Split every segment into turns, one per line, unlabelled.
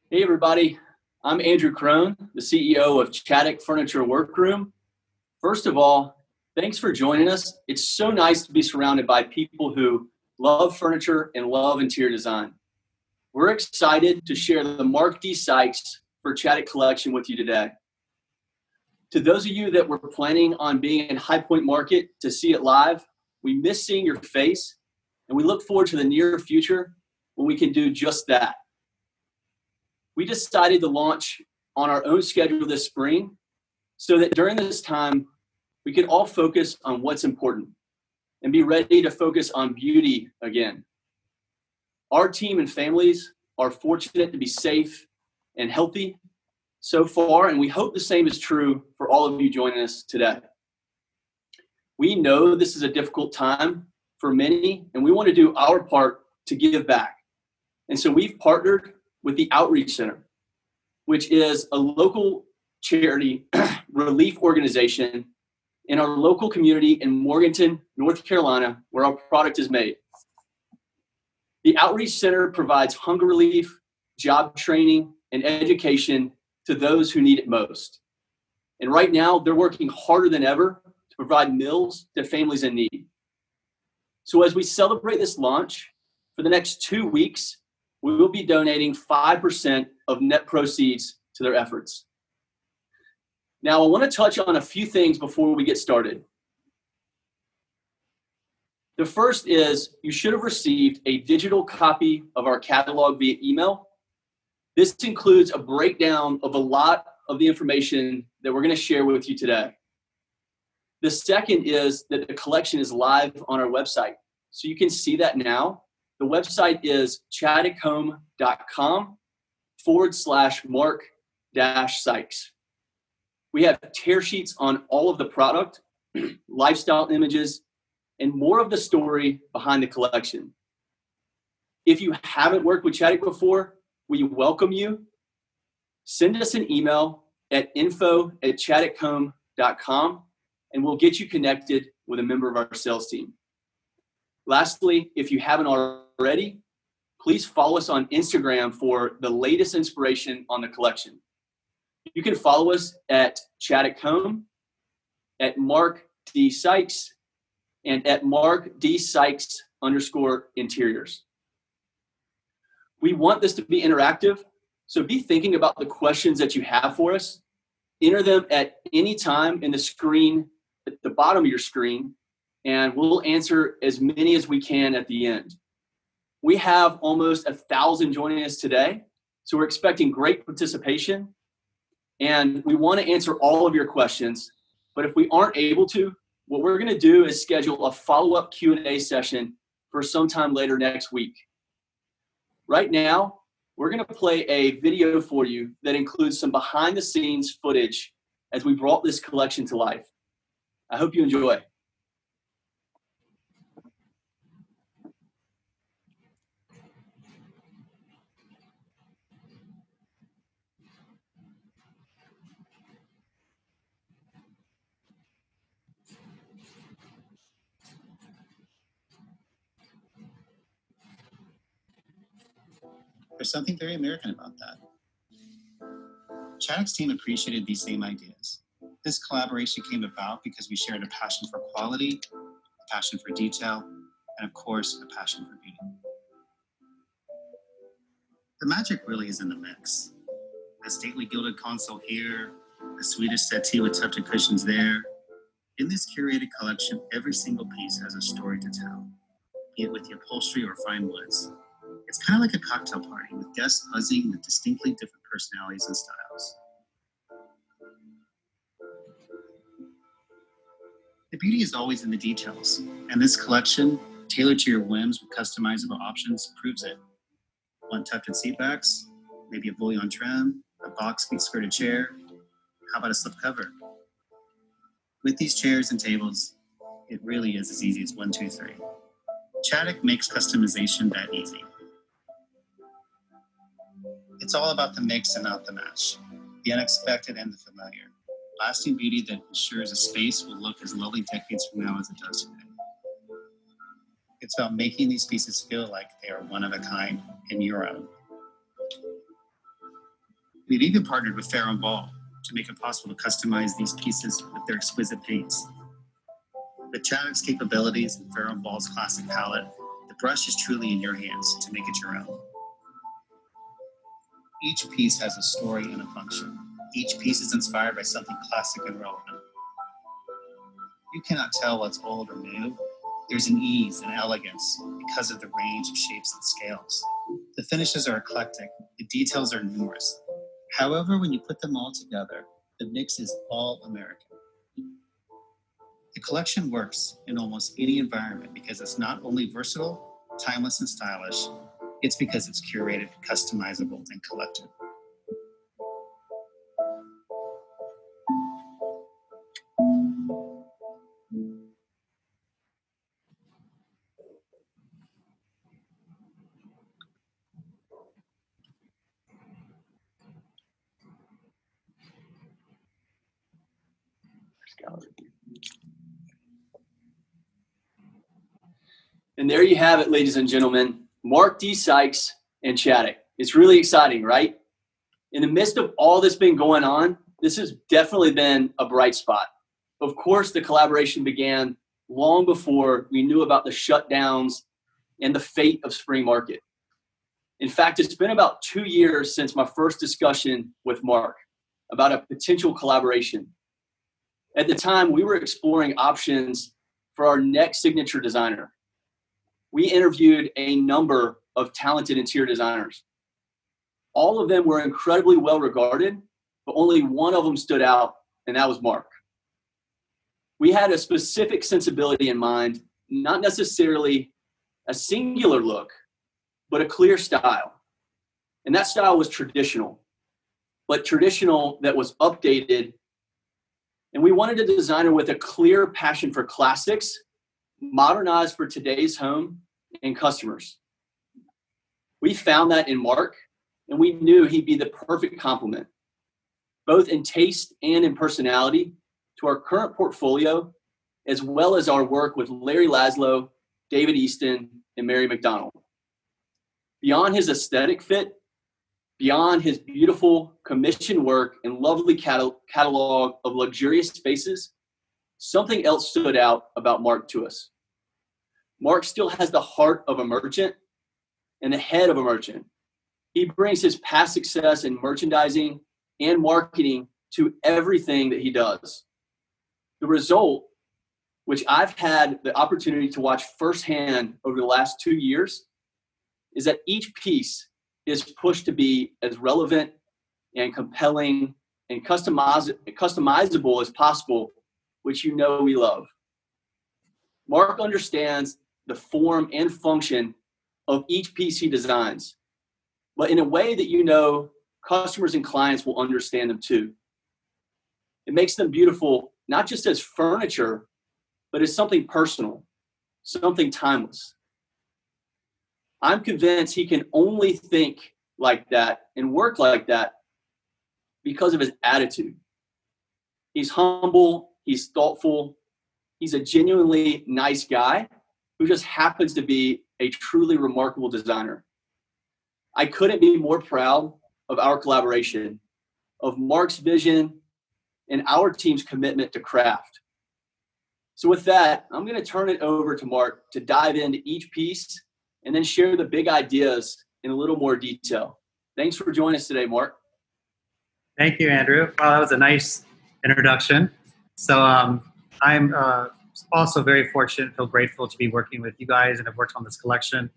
Hey everybody, I'm Andrew Crone, the CEO of Chaddock Furniture Workroom. First of all, thanks for joining us. It's so nice to be surrounded by people who love furniture and love interior design. We're excited to share the Mark D. Sikes for Chaddock collection with you today. To those of you that were planning on being in High Point Market to see it live, we miss seeing your face, and we look forward to the near future when we can do just that. We decided to launch on our own schedule this spring so that during this time, we could all focus on what's important and be ready to focus on beauty again. Our team and families are fortunate to be safe and healthy so far, and we hope the same is true for all of you joining us today. We know this is a difficult time for many, and we want to do our part to give back. And so we've partnered with the Outreach Center, which is a local charity relief organization in our local community in Morganton, North Carolina, where our product is made. The Outreach Center provides hunger relief, job training, and education to those who need it most. And right now, they're working harder than ever to provide meals to families in need. So as we celebrate this launch, for the next 2 weeks, we will be donating 5% of net proceeds to their efforts. Now, I want to touch on a few things before we get started. The first is you should have received a digital copy of our catalog via email. This includes a breakdown of a lot of the information that we're going to share with you today. The second is that the collection is live on our website. So you can see that now. The website is chaddock.com/Mark-Sikes. We have tear sheets on all of the product, lifestyle images, and more of the story behind the collection. If you haven't worked with Chaddock before, we welcome you. Send us an email at info@chaddock.com, and we'll get you connected with a member of our sales team. Lastly, if you haven't already, please follow us on Instagram for the latest inspiration on the collection. You can follow us at Chaddock Home, at Mark D. Sikes, and at Mark D. Sikes_interiors. We want this to be interactive, so be thinking about the questions that you have for us. Enter them at any time in the screen, at the bottom of your screen, and we'll answer as many as we can at the end. We have almost 1,000 joining us today, so we're expecting great participation, and we want to answer all of your questions. But if we aren't able to, what we're going to do is schedule a follow-up Q&A session for sometime later next week. Right now, we're going to play a video for you that includes some behind-the-scenes footage as we brought this collection to life. I hope you enjoy.
There's something very American about that. Chaddock's team appreciated these same ideas. This collaboration came about because we shared a passion for quality, a passion for detail, and of course, a passion for beauty. The magic really is in the mix. A stately gilded console here, a Swedish settee with tufted cushions there. In this curated collection, every single piece has a story to tell, be it with the upholstery or fine woods. It's kind of like a cocktail party with guests buzzing with distinctly different personalities and styles. The beauty is always in the details, and this collection, tailored to your whims with customizable options, proves it. Want tufted seat backs? Maybe a bullion trim? A box beat skirted chair? How about a slip cover? With these chairs and tables, it really is as easy as 1, 2, 3. Chaddock makes customization that easy. It's all about the mix and not the match, the unexpected and the familiar. Lasting beauty that ensures a space will look as lovely decades from now as it does today. It's about making these pieces feel like they are one of a kind and your own. We've even partnered with Farrow & Ball to make it possible to customize these pieces with their exquisite paints. With Chaddock's capabilities and Farrow & Ball's classic palette, the brush is truly in your hands to make it your own. Each piece has a story and a function. Each piece is inspired by something classic and relevant. You cannot tell what's old or new. There's an ease and elegance because of the range of shapes and scales. The finishes are eclectic. The details are numerous. However, when you put them all together, the mix is all American. The collection works in almost any environment because it's not only versatile, timeless, and stylish, it's because it's curated, customizable, and collected.
And there you have it, ladies and gentlemen, Mark D. Sikes and Chaddock. It's really exciting, right? In the midst of all that's been going on, this has definitely been a bright spot. Of course, the collaboration began long before we knew about the shutdowns and the fate of spring market. In fact, it's been about 2 years since my first discussion with Mark about a potential collaboration. At the time, we were exploring options for our next signature designer. We interviewed a number of talented interior designers. All of them were incredibly well regarded, but only one of them stood out, and that was Mark. We had a specific sensibility in mind, not necessarily a singular look, but a clear style. And that style was traditional, but traditional that was updated. And we wanted a designer with a clear passion for classics, modernized for today's home and customers. We found that in Mark, and we knew he'd be the perfect complement, both in taste and in personality, to our current portfolio, as well as our work with Larry Laszlo, David Easton, and Mary McDonald. Beyond his aesthetic fit, beyond his beautiful commission work and lovely catalog of luxurious spaces, something else stood out about Mark to us. Mark still has the heart of a merchant and the head of a merchant. He brings his past success in merchandising and marketing to everything that he does. The result, which I've had the opportunity to watch firsthand over the last 2 years, is that each piece is pushed to be as relevant and compelling and customizable as possible, which you know we love. Mark understands the form and function of each piece he designs, but in a way that you know customers and clients will understand them too. It makes them beautiful, not just as furniture, but as something personal, something timeless. I'm convinced he can only think like that and work like that because of his attitude. He's humble, he's thoughtful, he's a genuinely nice guy who just happens to be a truly remarkable designer. I couldn't be more proud of our collaboration, of Mark's vision, and our team's commitment to craft. So with that, I'm going to turn it over to Mark to dive into each piece and then share the big ideas in a little more detail. Thanks for joining us today, Mark.
Thank you, Andrew. Well, that was a nice introduction. So I'm also very fortunate, feel grateful to be working with you guys and have worked on this collection.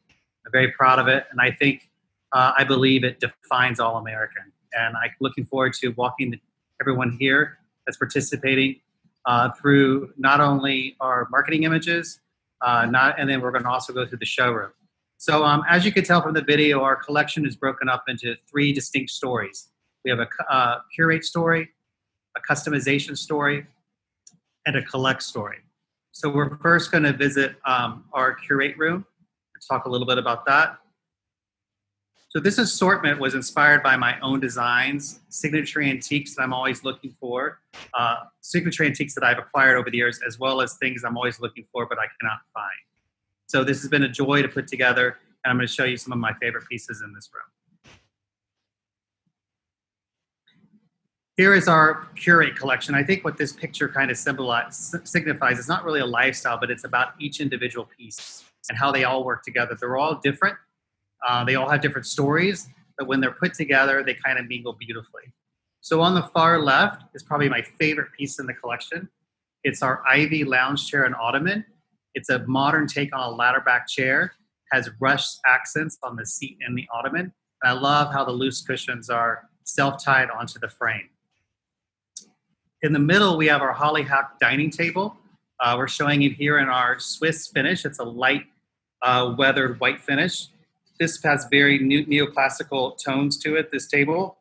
I'm very proud of it. And I think, I believe it defines All American. And I'm looking forward to walking everyone here that's participating through not only our marketing images, and then we're going to also go through the showroom. So as you can tell from the video, our collection is broken up into 3 distinct stories. We have a curate story, a customization story, and a collect story. So we're first going to visit our curate room. Let's talk a little bit about that. So this assortment was inspired by my own designs, signature antiques that I'm always looking for, signature antiques that I've acquired over the years, as well as things I'm always looking for but I cannot find. So this has been a joy to put together, and I'm going to show you some of my favorite pieces in this room. Here is our curate collection. I think what this picture kind of signifies is not really a lifestyle, but it's about each individual piece and how they all work together. They're all different. They all have different stories, but when they're put together, they kind of mingle beautifully. So on the far left is probably my favorite piece in the collection. It's our Ivy lounge chair and ottoman. It's a modern take on a ladder back chair, has brushed accents on the seat and the ottoman. And I love how the loose cushions are self-tied onto the frame. In the middle, we have our hollyhock dining table. We're showing it here in our Swiss finish. It's a light weathered white finish. This has very neoclassical tones to it, this table.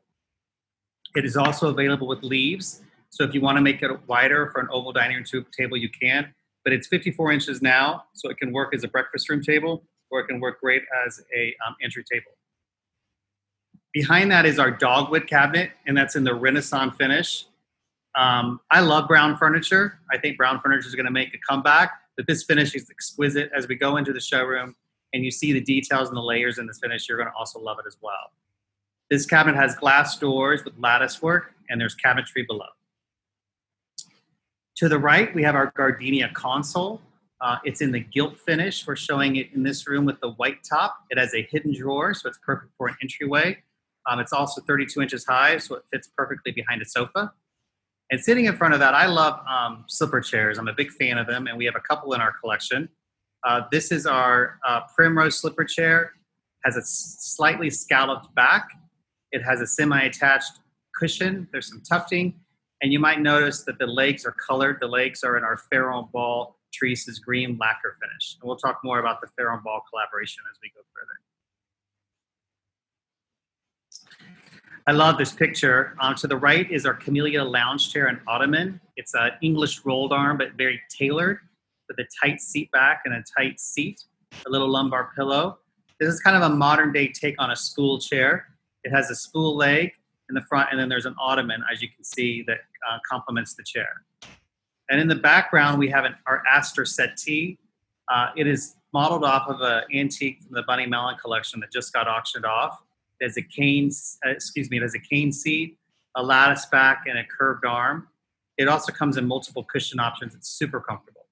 It is also available with leaves. So if you want to make it wider for an oval dining room table, you can. But it's 54 inches now, so it can work as a breakfast room table, or it can work great as a entry table. Behind that is our dogwood cabinet, and that's in the Renaissance finish. I love brown furniture. I think brown furniture is going to make a comeback, but this finish is exquisite. As we go into the showroom and you see the details and the layers in this finish, you're going to also love it as well. This cabinet has glass doors with lattice work, and there's cabinetry below. To the right, we have our gardenia console. It's in the gilt finish. We're showing it in this room with the white top. It has a hidden drawer, so it's perfect for an entryway. It's also 32 inches high, so it fits perfectly behind a sofa. And sitting in front of that, I love slipper chairs. I'm a big fan of them, and we have a couple in our collection. This is our Primrose slipper chair. Has a slightly scalloped back. It has a semi-attached cushion. There's some tufting, and you might notice that the legs are colored. The legs are in our Pharaoh Ball Teresa's green lacquer finish. And we'll talk more about the Pharaoh Ball collaboration as we go further. I love this picture. To the right is our Camellia lounge chair and ottoman. It's an English rolled arm, but very tailored with a tight seat back and a tight seat, a little lumbar pillow. This is kind of a modern day take on a spool chair. It has a spool leg in the front, and then there's an ottoman, as you can see, that complements the chair. And in the background, we have our Astor settee. It is modeled off of an antique from the Bunny Mellon collection that just got auctioned off. It has a cane, it has a cane seat, a lattice back, and a curved arm. It also comes in multiple cushion options. It's super comfortable.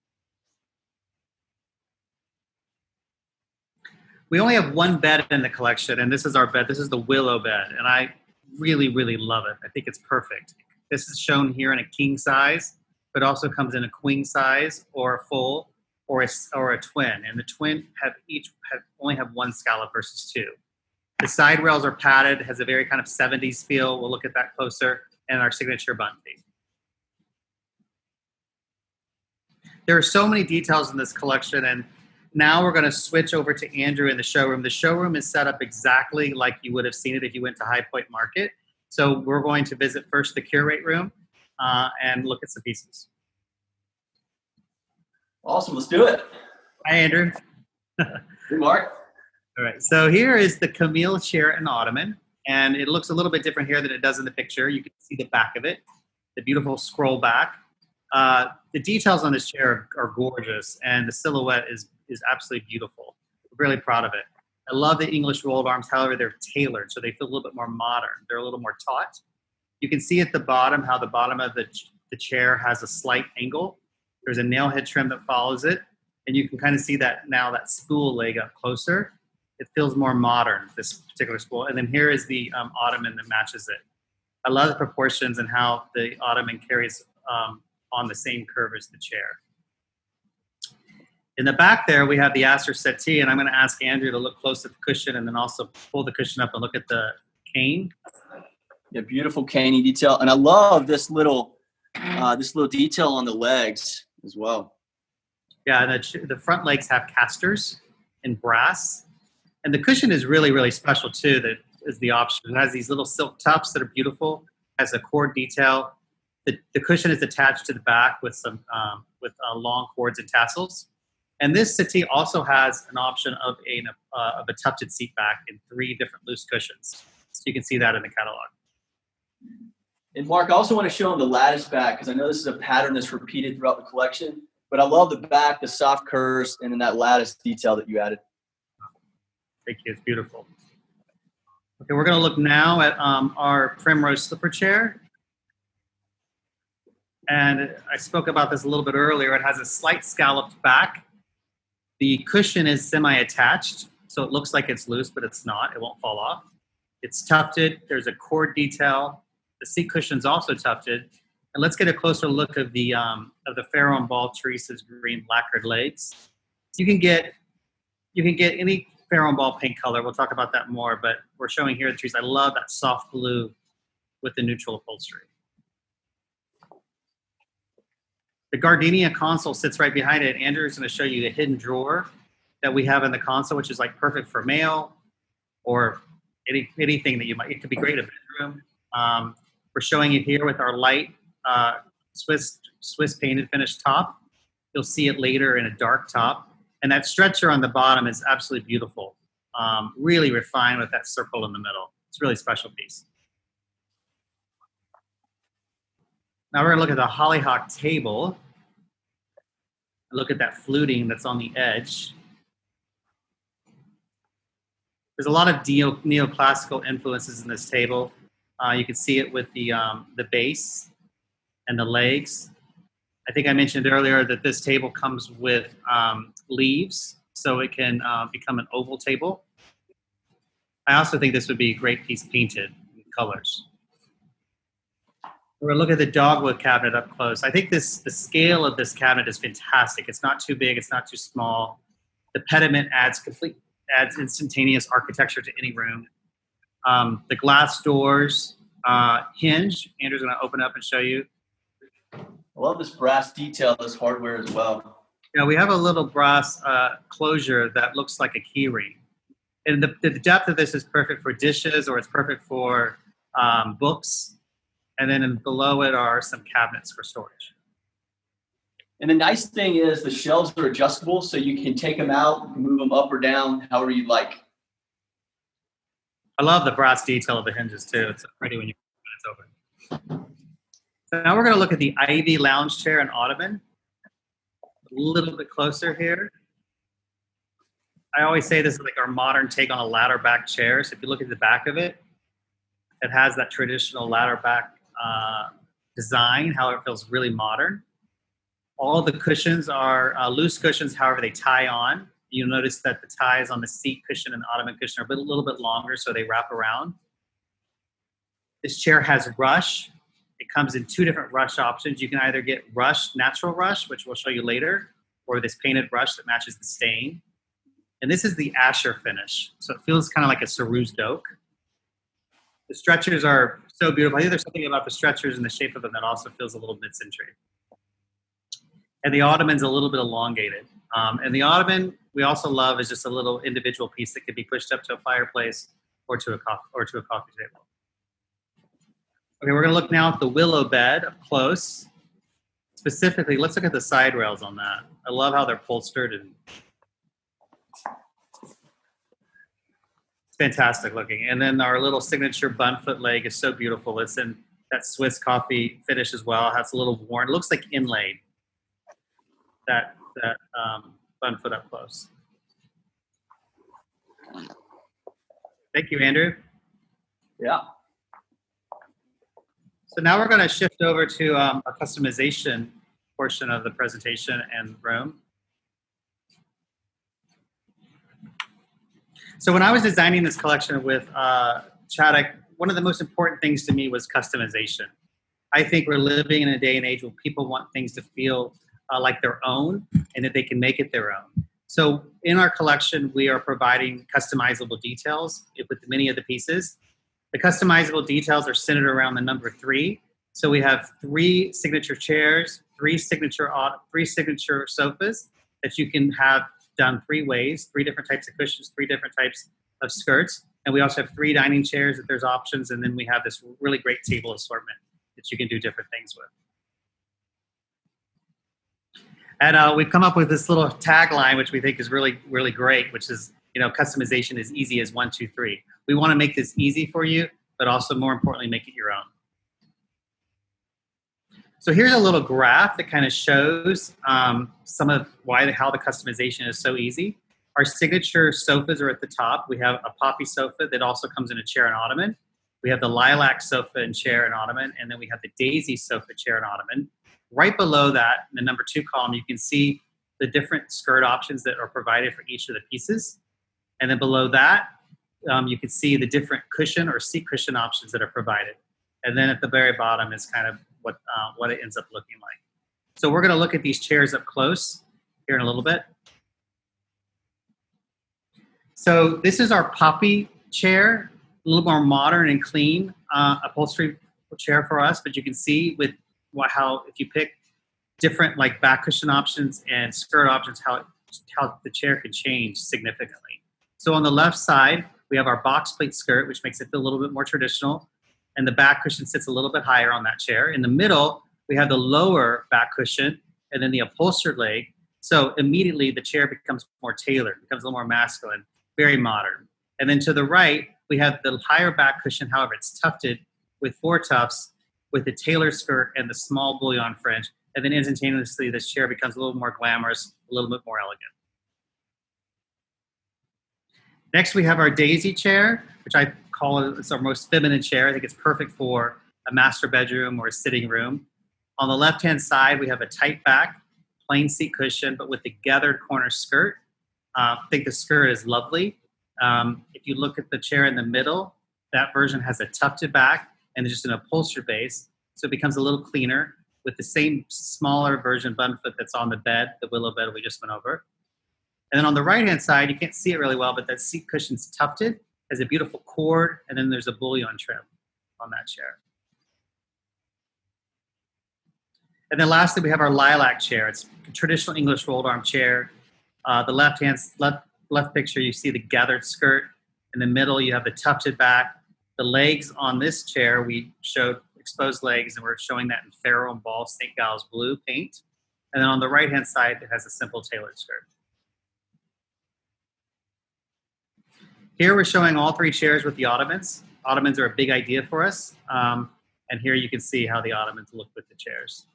We only have one bed in the collection, and this is our bed. This is the Willow bed, and I really, really love it. I think it's perfect. This is shown here in a king size, but also comes in a queen size or a full or a twin. And the twin only have one scallop versus two. The side rails are padded, has a very kind of 70s feel. We'll look at that closer, and our signature button feet. There are so many details in this collection, and now we're going to switch over to Andrew in the showroom. The showroom is set up exactly like you would have seen it if you went to High Point Market. So we're going to visit first the curate room and look at some pieces.
Awesome, let's do it.
Hi, Andrew.
Hey, Mark.
All right, so here is the Camille chair and ottoman, and it looks a little bit different here than it does in the picture. You can see the back of it, the beautiful scroll back. The details on this chair are gorgeous, and the silhouette is absolutely beautiful. We're really proud of it. I love the English rolled arms. However, they're tailored, so they feel a little bit more modern. They're a little more taut. You can see at the bottom how the bottom of the chair has a slight angle. There's a nail head trim that follows it, and you can kind of see that now, that spool leg up closer. It feels more modern, this particular spool. And then here is the ottoman that matches it. I love the proportions and how the ottoman carries on the same curve as the chair. In the back there, we have the Astor settee, and I'm going to ask Andrew to look close at the cushion and then also pull the cushion up and look at the cane.
Yeah, beautiful caney detail, and I love this little detail on the legs as well.
Yeah, and the front legs have casters in brass, and the cushion is really, really special too. That is the option. It has these little silk tufts that are beautiful. It has a cord detail. The cushion is attached to the back with some long cords and tassels. And this settee also has an option of a tufted seat back in 3 different loose cushions. So you can see that in the catalog.
And Mark, I also want to show them the lattice back because I know this is a pattern that's repeated throughout the collection. But I love the back, the soft curves, and then that lattice detail that you added.
Thank you. It's beautiful. Okay, we're going to look now at our Primrose slipper chair. And I spoke about this a little bit earlier. It has a slight scalloped back. The cushion is semi-attached, so it looks like it's loose, but it's not. It won't fall off. It's tufted. There's a cord detail. The seat cushion's also tufted. And let's get a closer look of the Pharaoh and Ball Teresa's green lacquered legs. You can get any Pharaoh and Ball paint color. We'll talk about that more, but we're showing here the trees. I love that soft blue with the neutral upholstery. The gardenia console sits right behind it. Andrew's going to show you the hidden drawer that we have in the console, which is like perfect for mail or anything that you might. It could be great in a bedroom. We're showing it here with our light Swiss painted finished top. You'll see it later in a dark top. And that stretcher on the bottom is absolutely beautiful. Really refined with that circle in the middle. It's a really special piece. Now we're going to look at the hollyhock table. Look at that fluting that's on the edge. There's a lot of neoclassical influences in this table. You can see it with the base and the legs. I think I mentioned earlier that this table comes with leaves, so it can become an oval table. I also think this would be a great piece painted in colors. We're going to look at the dogwood cabinet up close. I think the scale of this cabinet is fantastic. It's not too big. It's not too small. The pediment adds instantaneous architecture to any room. The glass doors hinge. Andrew's going to open up and show you.
I love this brass detail, this hardware as well.
Yeah, we have a little brass closure that looks like a key ring. And the depth of this is perfect for dishes, or it's perfect for books. And then below it are some cabinets for storage.
And the nice thing is the shelves are adjustable, so you can take them out, move them up or down, however you'd like.
I love the brass detail of the hinges too. It's pretty when it's open. So now we're going to look at the Ivy lounge chair and ottoman. A little bit closer here. I always say this is like our modern take on a ladder back chair. So if you look at the back of it, it has that traditional ladder back design, how it feels really modern. All the cushions are loose cushions, however they tie on. You'll notice that the ties on the seat cushion and the ottoman cushion are a little bit longer, so they wrap around. This chair has rush. It comes in two different rush options. You can either get rush, natural rush, which we'll show you later, or this painted rush that matches the stain. And this is the Asher finish. So it feels kind of like a cerused oak. The stretchers are so beautiful. I think there's something about the stretchers and the shape of them that also feels a little mid-century. And the ottoman's a little bit elongated. And the ottoman we also love is just a little individual piece that could be pushed up to a fireplace or to a coffee table. Okay, we're going to look now at the willow bed up close. Specifically, let's look at the side rails on that. I love how they're upholstered and fantastic looking. And then our little signature bun foot leg is so beautiful. It's in that Swiss coffee finish as well. It has a little worn, it looks like inlaid, that bun foot up close. Thank you, Andrew.
Yeah.
So now we're going to shift over to our customization portion of the presentation and room. So when I was designing this collection with Chaddock, one of the most important things to me was customization. I think we're living in a day and age where people want things to feel like their own and that they can make it their own. So in our collection, we are providing customizable details with many of the pieces. The customizable details are centered around the number 3. So we have 3 signature chairs, 3 signature sofas that you can have done 3 ways, 3 different types of cushions, 3 different types of skirts. And we also have 3 dining chairs that there's options. And then we have this really great table assortment that you can do different things with. And we've come up with this little tagline, which we think is really, really great, which is, customization is easy as 1, 2, 3. We want to make this easy for you, but also more importantly, make it your own. So here's a little graph that kind of shows some of how the customization is so easy. Our signature sofas are at the top. We have a poppy sofa that also comes in a chair and ottoman. We have the lilac sofa and chair and ottoman, and then we have the daisy sofa, chair, and ottoman. Right below that, in the number 2 column, you can see the different skirt options that are provided for each of the pieces. And then below that, you can see the different cushion or seat cushion options that are provided. And then at the very bottom is kind of what it ends up looking like. So we're going to look at these chairs up close here in a little bit. So this is our Poppy chair, a little more modern and clean upholstery chair for us. But you can see with how if you pick different like back cushion options and skirt options, how the chair could change significantly. So on the left side, we have our box plate skirt, which makes it feel a little bit more traditional. And the back cushion sits a little bit higher on that chair. In the middle, we have the lower back cushion and then the upholstered leg. So immediately the chair becomes more tailored, becomes a little more masculine, very modern. And then to the right, we have the higher back cushion. However, it's tufted with 4 tufts with the tailored skirt and the small bullion fringe. And then instantaneously, this chair becomes a little more glamorous, a little bit more elegant. Next, we have our Daisy chair, which I call it's our most feminine chair. I think it's perfect for a master bedroom or a sitting room. On the left-hand side, we have a tight back, plain seat cushion, but with the gathered corner skirt. I think the skirt is lovely. If you look at the chair in the middle, that version has a tufted back and just an upholstered base, so it becomes a little cleaner with the same smaller version button foot that's on the bed, the willow bed we just went over. And then on the right-hand side, you can't see it really well, but that seat cushion's tufted, has a beautiful cord, and then there's a bullion trim on that chair. And then lastly, we have our lilac chair. It's a traditional English rolled arm chair. The left picture, you see the gathered skirt. In the middle, you have the tufted back. The legs on this chair, we showed exposed legs, and we're showing that in Farrow and Ball St. Giles blue paint. And then on the right-hand side, it has a simple tailored skirt. Here we're showing all 3 chairs with the ottomans. Ottomans are a big idea for us. And here you can see how the ottomans look with the chairs.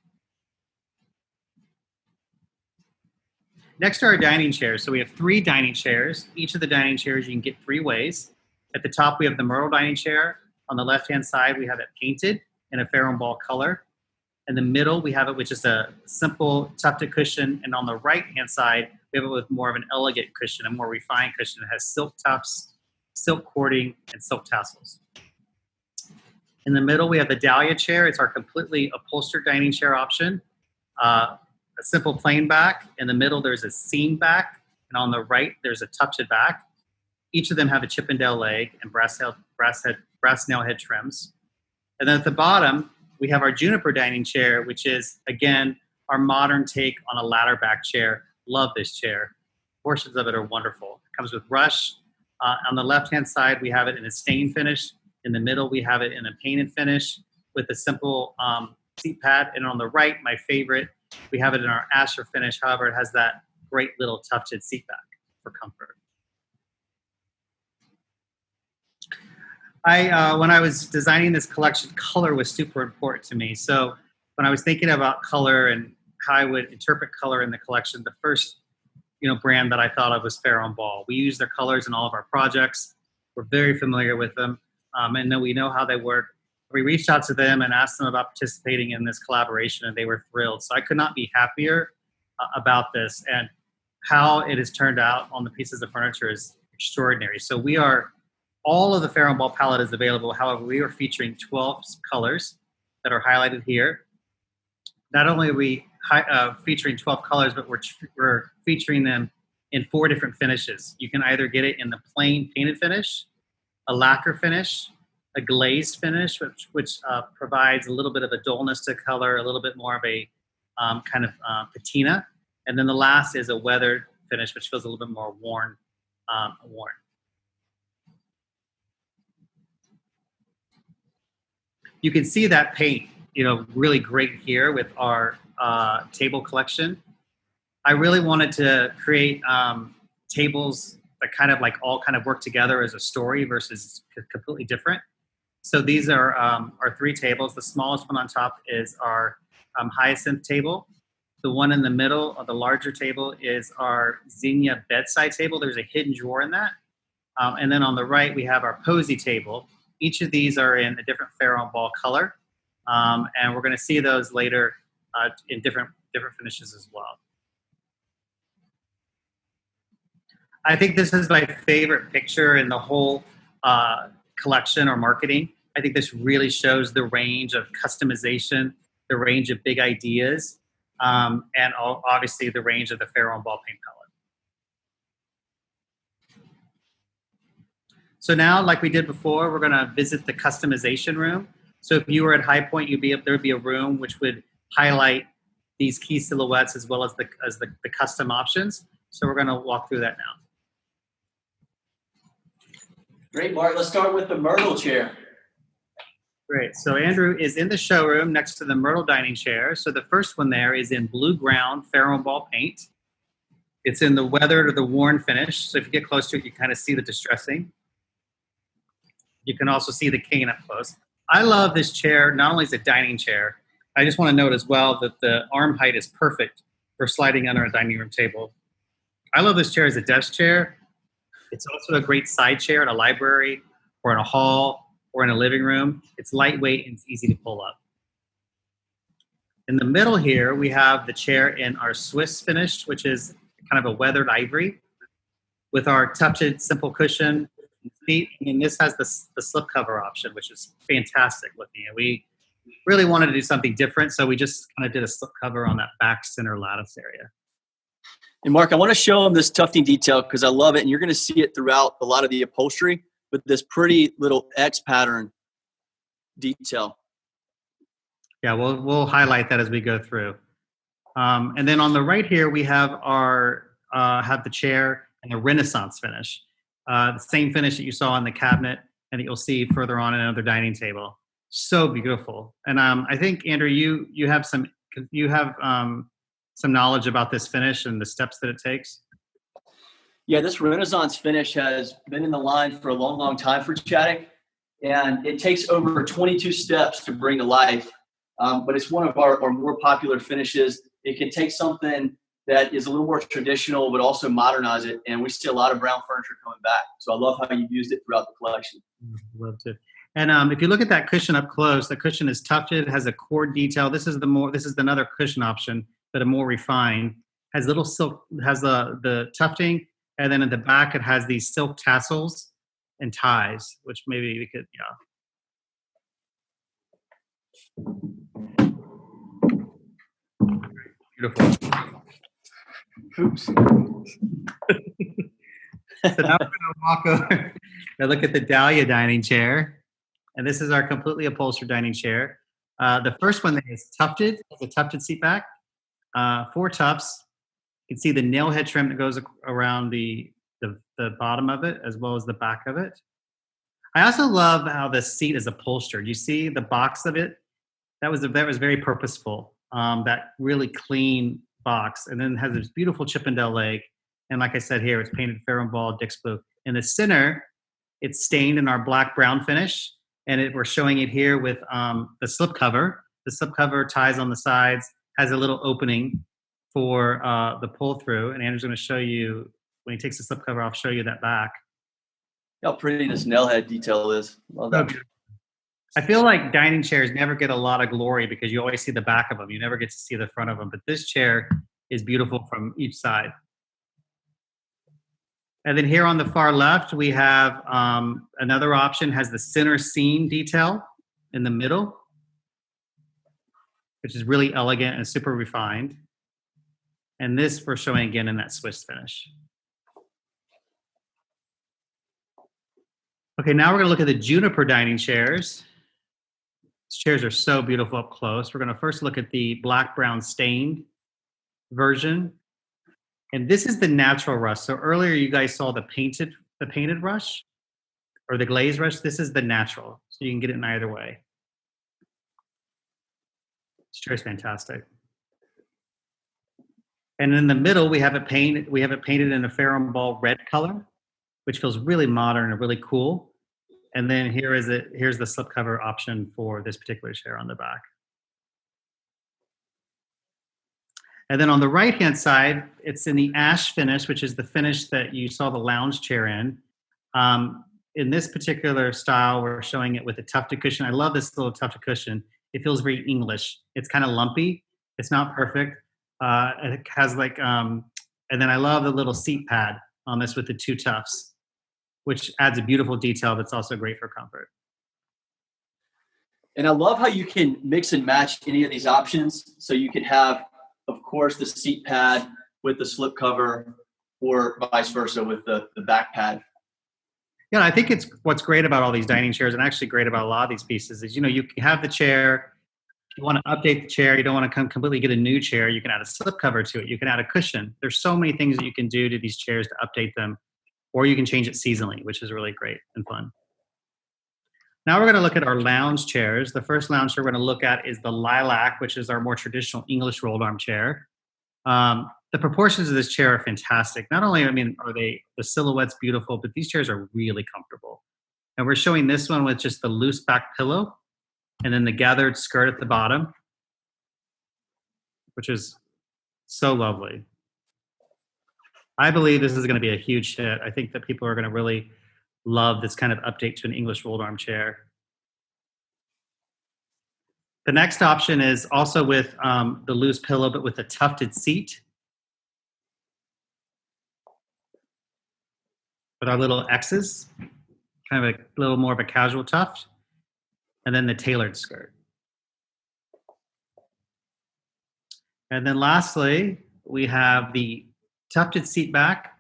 Next are our dining chairs. So we have 3 dining chairs. Each of the dining chairs you can get 3 ways. At the top, we have the Myrtle dining chair. On the left-hand side, we have it painted in a Farrow and Ball color. In the middle, we have it with just a simple tufted cushion. And on the right-hand side, we have it with more of an elegant cushion, a more refined cushion. It has silk tufts, silk cording, and silk tassels. In the middle, we have the Dahlia chair. It's our completely upholstered dining chair option. A simple plain back. In the middle, there's a seam back. And on the right, there's a tufted back. Each of them have a Chippendale leg and brass nail head trims. And then at the bottom, we have our Juniper dining chair, which is, again, our modern take on a ladder back chair. Love this chair. Portions of it are wonderful. It comes with rush. On the left-hand side, we have it in a stain finish. In the middle, we have it in a painted finish with a simple seat pad. And on the right, my favorite, we have it in our Asher finish. However, it has that great little tufted seat back for comfort. When I was designing this collection, color was super important to me. So when I was thinking about color and how I would interpret color in the collection, the first brand that I thought of was Farrow and Ball. We use their colors in all of our projects. We're very familiar with them, and then we know how they work. We reached out to them and asked them about participating in this collaboration, and they were thrilled. So I could not be happier about this, and how it has turned out on the pieces of furniture is extraordinary. So all of the Farrow and Ball palette is available. However, we are featuring 12 colors that are highlighted here. Not only are we featuring 12 colors, but we're featuring them in 4 different finishes. You can either get it in the plain painted finish, a lacquer finish, a glazed finish, which provides a little bit of a dullness to color, a little bit more of a kind of patina. And then the last is a weathered finish, which feels a little bit more worn. You can see that paint, really great here with our table collection. I really wanted to create tables that kind of all work together as a story versus completely different. So these are our 3 tables. The smallest one on top is our hyacinth table. The one in the middle of the larger table is our zinnia bedside table. There's a hidden drawer in that. And then on the right, we have our posy table. Each of these are in a different Farrow and Ball color. And we're going to see those later in different finishes as well. I think this is my favorite picture in the whole collection or marketing. I think this really shows the range of customization, the range of big ideas, and obviously the range of the Pharaoh and Ball paint palette. So now, like we did before, we're going to visit the customization room. So if you were at High Point, there would be a room which would highlight these key silhouettes as well as the custom options. So we're going to walk through that now.
Great, Mark. Let's start with the Myrtle chair.
Great. So Andrew is in the showroom next to the Myrtle dining chair. So the first one there is in blue ground Pharaoh and Ball paint. It's in the weathered or the worn finish. So if you get close to it, you kind of see the distressing. You can also see the cane up close. I love this chair. Not only is it a dining chair, I just want to note as well that the arm height is perfect for sliding under a dining room table. I love this chair as a desk chair. It's also a great side chair in a library or in a hall or in a living room. It's lightweight and it's easy to pull up. In the middle here, we have the chair in our Swiss finish, which is kind of a weathered ivory with our tufted simple cushion seat. And this has the slipcover option, which is fantastic looking. And we really wanted to do something different, so we just kind of did a slipcover on that back center lattice area.
And Mark, I want to show them this tufting detail because I love it, and you're going to see it throughout a lot of the upholstery with this pretty little X pattern detail.
Yeah, we'll highlight that as we go through. And then on the right here, we have have the chair and the Renaissance finish, the same finish that you saw on the cabinet and that you'll see further on in another dining table. So beautiful. And I think Andrew, you have some knowledge about this finish and the steps that it takes.
Yeah, this Renaissance finish has been in the line for a long, long time for Chaddock, and it takes over 22 steps to bring to life. But it's one of our more popular finishes. It can take something that is a little more traditional, but also modernize it. And we see a lot of brown furniture coming back. So I love how you've used it throughout the collection.
Love to. And if you look at that cushion up close, the cushion is tufted, has a cord detail. This is another cushion option, but a more refined. Has little silk, has the tufting, and then at the back it has these silk tassels and ties, which maybe we could, Beautiful.
Oops.
So now we're going to walk over and look at the Dahlia dining chair. And this is our completely upholstered dining chair. The first one is tufted. It's a tufted seat back. 4 tufts. You can see the nail head trim that goes around the bottom of it as well as the back of it. I also love how the seat is upholstered. You see the box of it? That was very purposeful. That really clean box, and then has this beautiful Chippendale leg. And like I said here, it's painted Pharaoh and Ball Dix blue. In the center, it's stained in our black brown finish, and we're showing it here with the slipcover. The slipcover ties on the sides, has a little opening for the pull through. And Andrew's going to show you when he takes the slipcover off. Show you that back.
How pretty this nail head detail is. Love that.
I feel like dining chairs never get a lot of glory because you always see the back of them. You never get to see the front of them. But this chair is beautiful from each side. And then here on the far left, we have another option, has the center seam detail in the middle, which is really elegant and super refined. And this we're showing again in that Swiss finish. Okay, now we're going to look at the Juniper dining chairs. These chairs are so beautiful up close. We're going to first look at the black-brown stained version. And this is the natural rush. So earlier you guys saw the painted rush or the glazed rush. This is the natural. So you can get it in either way. This chair is fantastic. And in the middle, we have it painted in a Pharaoh and Ball red color, which feels really modern and really cool. And then here's the slipcover option for this particular chair on the back. And then on the right-hand side, it's in the ash finish, which is the finish that you saw the lounge chair in. In this particular style, we're showing it with a tufted cushion. I love this little tufted cushion. It feels very English. It's kind of lumpy. It's not perfect. It has like, and then I love the little seat pad on this with the two tufts, which adds a beautiful detail that's also great for comfort.
And I love how you can mix and match any of these options. So you could have, of course, the seat pad with the slip cover, or vice versa with the back pad.
Yeah, I think it's what's great about all these dining chairs, and actually great about a lot of these pieces, is you can have the chair. If you want to update the chair, you don't want to completely get a new chair, you can add a slip cover to it. You can add a cushion. There's so many things that you can do to these chairs to update them, or you can change it seasonally, which is really great and fun. Now we're going to look at our lounge chairs. The first lounge chair we're going to look at is the Lilac, which is our more traditional English rolled arm chair. The proportions of this chair are fantastic. Not only, are the silhouette's beautiful, but these chairs are really comfortable. And we're showing this one with just the loose back pillow and then the gathered skirt at the bottom, which is so lovely. I believe this is going to be a huge hit. I think that people are going to really love this kind of update to an English rolled arm chair. The next option is also with the loose pillow, but with a tufted seat, with our little X's, kind of a little more of a casual tuft, and then the tailored skirt. And then lastly, we have the tufted seat back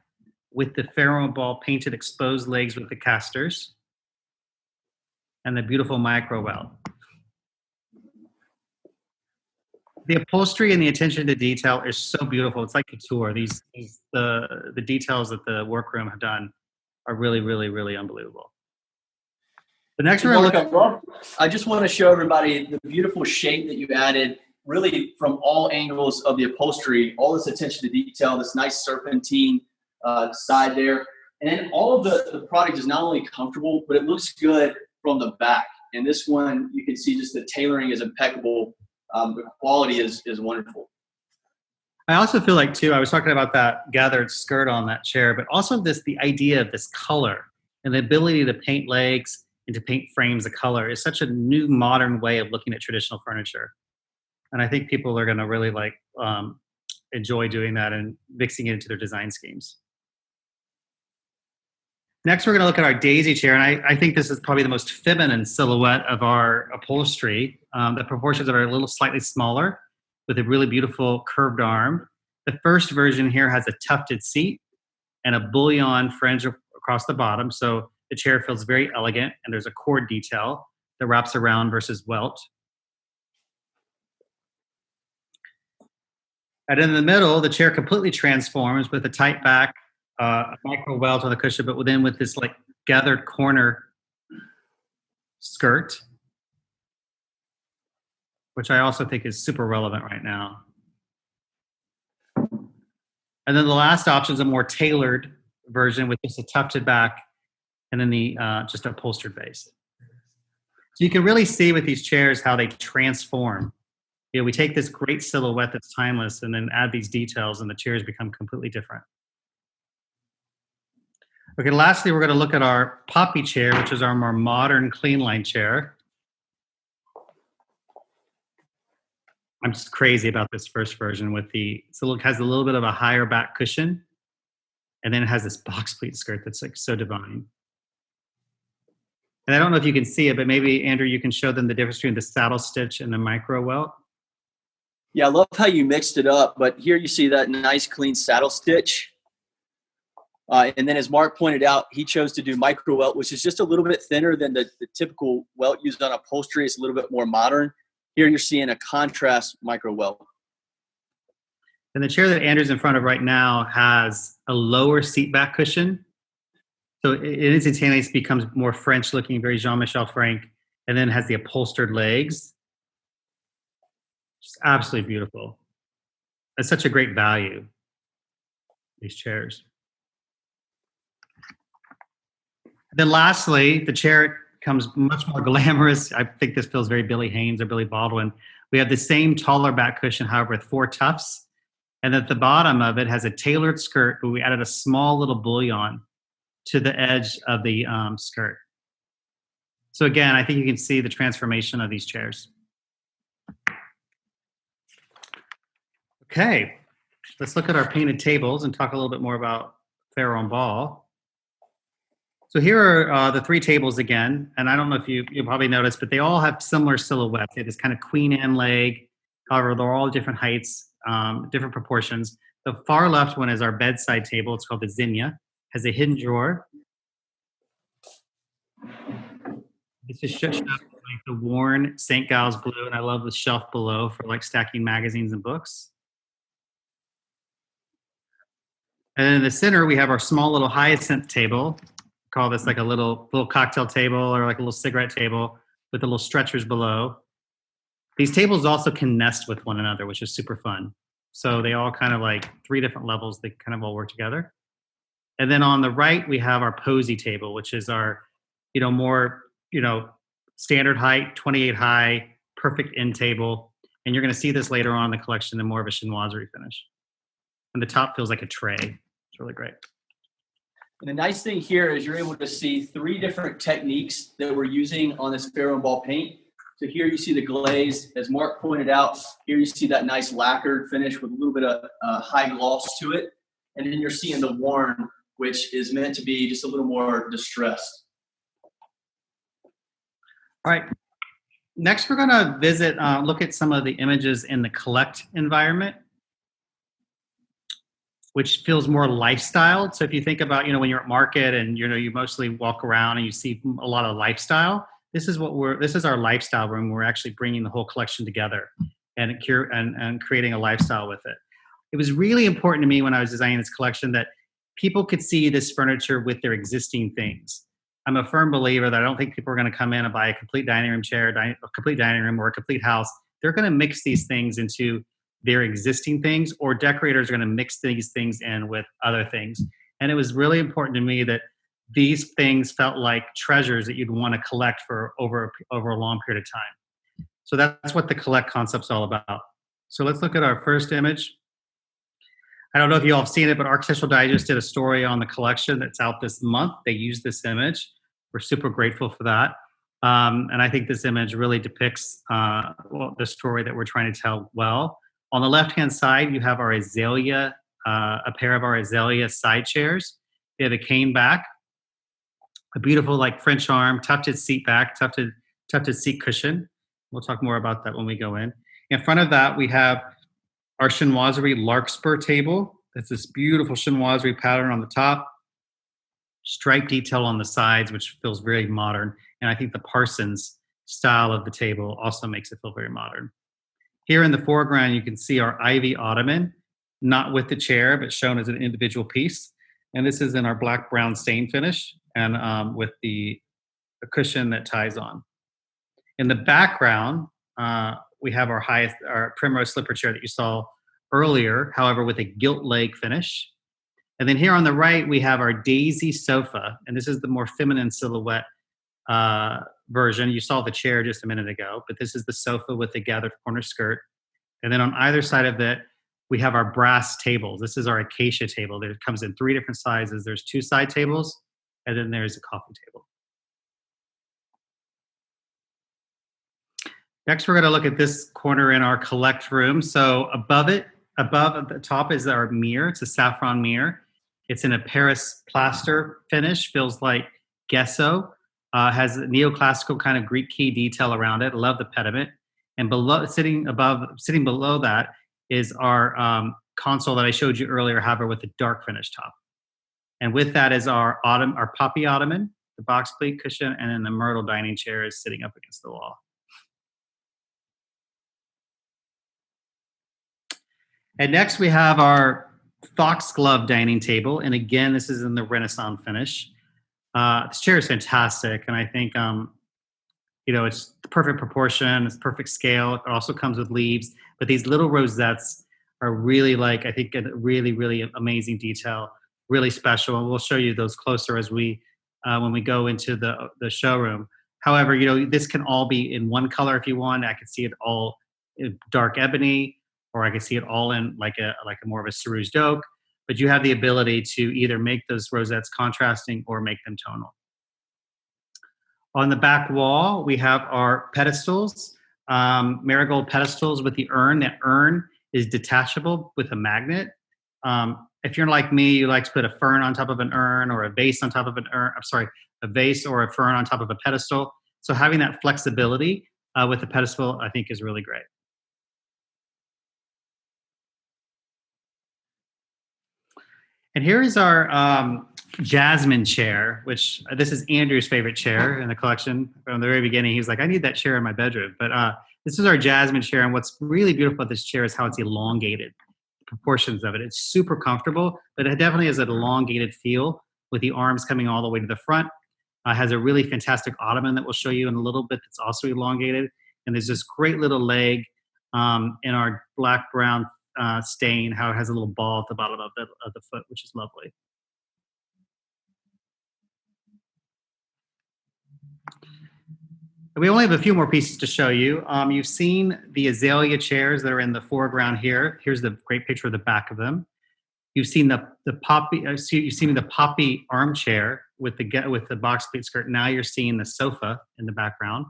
with the Pharaoh ball painted exposed legs with the casters, and the beautiful micro welt. The upholstery and the attention to detail is so beautiful. It's like couture. The details that the workroom have done are really, really, really unbelievable. The next one,
I just want to show everybody the beautiful shape that you've added, really from all angles of the upholstery, all this attention to detail, this nice serpentine side there. And then all of the product is not only comfortable, but it looks good from the back. And this one, you can see just the tailoring is impeccable. The quality is wonderful.
I also feel like, too, I was talking about that gathered skirt on that chair, but also the idea of this color and the ability to paint legs and to paint frames of color is such a new modern way of looking at traditional furniture. And I think people are going to really enjoy doing that and mixing it into their design schemes. Next, we're going to look at our daisy chair, and I think this is probably the most feminine silhouette of our upholstery. The proportions are a little slightly smaller with a really beautiful curved arm. The first version here has a tufted seat and a bullion fringe across the bottom, so the chair feels very elegant, and there's a cord detail that wraps around versus welt. And in the middle, the chair completely transforms with a tight back, a micro welt on the cushion, but within with this gathered corner skirt, which I also think is super relevant right now. And then the last option is a more tailored version with just a tufted back and then the just upholstered base. So you can really see with these chairs how they transform. We take this great silhouette that's timeless and then add these details, and the chairs become completely different. Okay, lastly, we're going to look at our Poppy chair, which is our more modern clean line chair. I'm just crazy about this first version with so it has a little bit of a higher back cushion, and then it has this box pleat skirt that's so divine. And I don't know if you can see it, but maybe, Andrew, you can show them the difference between the saddle stitch and the micro welt.
Yeah, I love how you mixed it up, but here you see that nice clean saddle stitch. And then as Mark pointed out, he chose to do micro welt, which is just a little bit thinner than the typical welt used on upholstery. It's a little bit more modern. Here you're seeing a contrast micro welt.
And the chair that Andrew's in front of right now has a lower seat back cushion. So it instantaneously becomes more French looking, very Jean-Michel Frank, and then has the upholstered legs. Just absolutely beautiful. It's such a great value, these chairs. Then lastly, the chair comes much more glamorous. I think this feels very Billy Haynes or Billy Baldwin. We have the same taller back cushion, however, with 4 tufts. And at the bottom of it has a tailored skirt, but we added a small little bullion to the edge of the skirt. So again, I think you can see the transformation of these chairs. Okay, let's look at our painted tables and talk a little bit more about Pharaoh and Ball. So here are the three tables again, and I don't know if you'll probably notice, but they all have similar silhouettes. They have this kind of queen Anne leg. However, they're all different heights, different proportions. The far left one is our bedside table. It's called the zinnia. Has a hidden drawer. It's just shut up like the worn St. Giles blue, and I love the shelf below for like stacking magazines and books. And in the center, we have our small little hyacinth table. Call this like a little cocktail table or like a little cigarette table with the little stretchers below. These tables also can nest with one another, which is super fun. So they all kind of like three different levels. They kind of all work together. And then on the right, we have our posy table, which is our, more, standard height, 28 high, perfect end table. And you're going to see this later on in the collection in more of a chinoiserie finish. And the top feels like a tray. It's really great.
And the nice thing here is you're able to see three different techniques that we're using on this Pharaoh and Ball paint. So here you see the glaze, as Mark pointed out. Here you see that nice lacquered finish with a little bit of high gloss to it. And then you're seeing the worn, which is meant to be just a little more distressed.
All right. Next, we're going to look at some of the images in the collect environment, which feels more lifestyle. So if you think about, when you're at market and, you mostly walk around and you see a lot of lifestyle, this is our lifestyle room. We're actually bringing the whole collection together and creating a lifestyle with it. It was really important to me when I was designing this collection that people could see this furniture with their existing things. I'm a firm believer that I don't think people are going to come in and buy a complete dining room chair, a complete dining room, or a complete house. They're going to mix these things into their existing things, or decorators are going to mix these things in with other things. And it was really important to me that these things felt like treasures that you'd want to collect for over a long period of time. So that's what the collect concept's all about. So let's look at our first image. I don't know if you all have seen it, but Architectural Digest did a story on the collection that's out this month. They used this image. We're super grateful for that. And I think this image really depicts the story that we're trying to tell well. On the left-hand side, you have our azalea, a pair of our azalea side chairs. They have a cane back, a beautiful like French arm, tufted seat back, tufted seat cushion. We'll talk more about that when we go in. In front of that, we have our chinoiserie larkspur table. It's this beautiful chinoiserie pattern on the top, stripe detail on the sides, which feels very modern. And I think the Parsons style of the table also makes it feel very modern. Here in the foreground, you can see our ivy ottoman, not with the chair, but shown as an individual piece. And this is in our black-brown stain finish and with the cushion that ties on. In the background, we have our primrose slipper chair that you saw earlier, however, with a gilt leg finish. And then here on the right, we have our daisy sofa, and this is the more feminine silhouette version. You saw the chair just a minute ago, but this is the sofa with the gathered corner skirt. And then on either side of it, we have our brass tables. This is our acacia table. It comes in three different sizes. There's two side tables, and then there's a coffee table. Next, we're going to look at this corner in our collect room. So above at the top is our mirror. It's a saffron mirror. It's in a Paris plaster finish, feels like gesso. Has a neoclassical kind of Greek key detail around it. I love the pediment. And sitting below that is our console that I showed you earlier, however, with the dark finish top. And with that is our poppy ottoman, the box pleat cushion, and then the myrtle dining chair is sitting up against the wall. And next we have our foxglove dining table. And again, this is in the Renaissance finish. This chair is fantastic. And I think, it's the perfect proportion. It's perfect scale. It also comes with leaves. But these little rosettes are really a really, really amazing detail, really special. And we'll show you those closer as when we go into the showroom. However, this can all be in one color if you want. I could see it all in dark ebony, or I could see it all in like a more of a cerused oak. But you have the ability to either make those rosettes contrasting or make them tonal. On the back wall, we have our pedestals, marigold pedestals with the urn. That urn is detachable with a magnet. If you're like me, you like to put a fern on top of an urn or a vase on top of an urn. I'm sorry, a vase or a fern on top of a pedestal. So having that flexibility with the pedestal, I think, is really great. And here is our Jasmine chair, which this is Andrew's favorite chair in the collection. From the very beginning, he was like, I need that chair in my bedroom. But this is our Jasmine chair. And what's really beautiful about this chair is how it's elongated, proportions of it. It's super comfortable, but it definitely has an elongated feel with the arms coming all the way to the front. Has a really fantastic ottoman that we'll show you in a little bit that's also elongated. And there's this great little leg in our black-brown stain, how it has a little ball at the bottom of the foot, which is lovely. We only have a few more pieces to show you. You've seen the azalea chairs that are in the foreground here. Here's the great picture of the back of them. You've seen the poppy. You've seen the poppy armchair with the box pleat skirt. Now you're seeing the sofa in the background.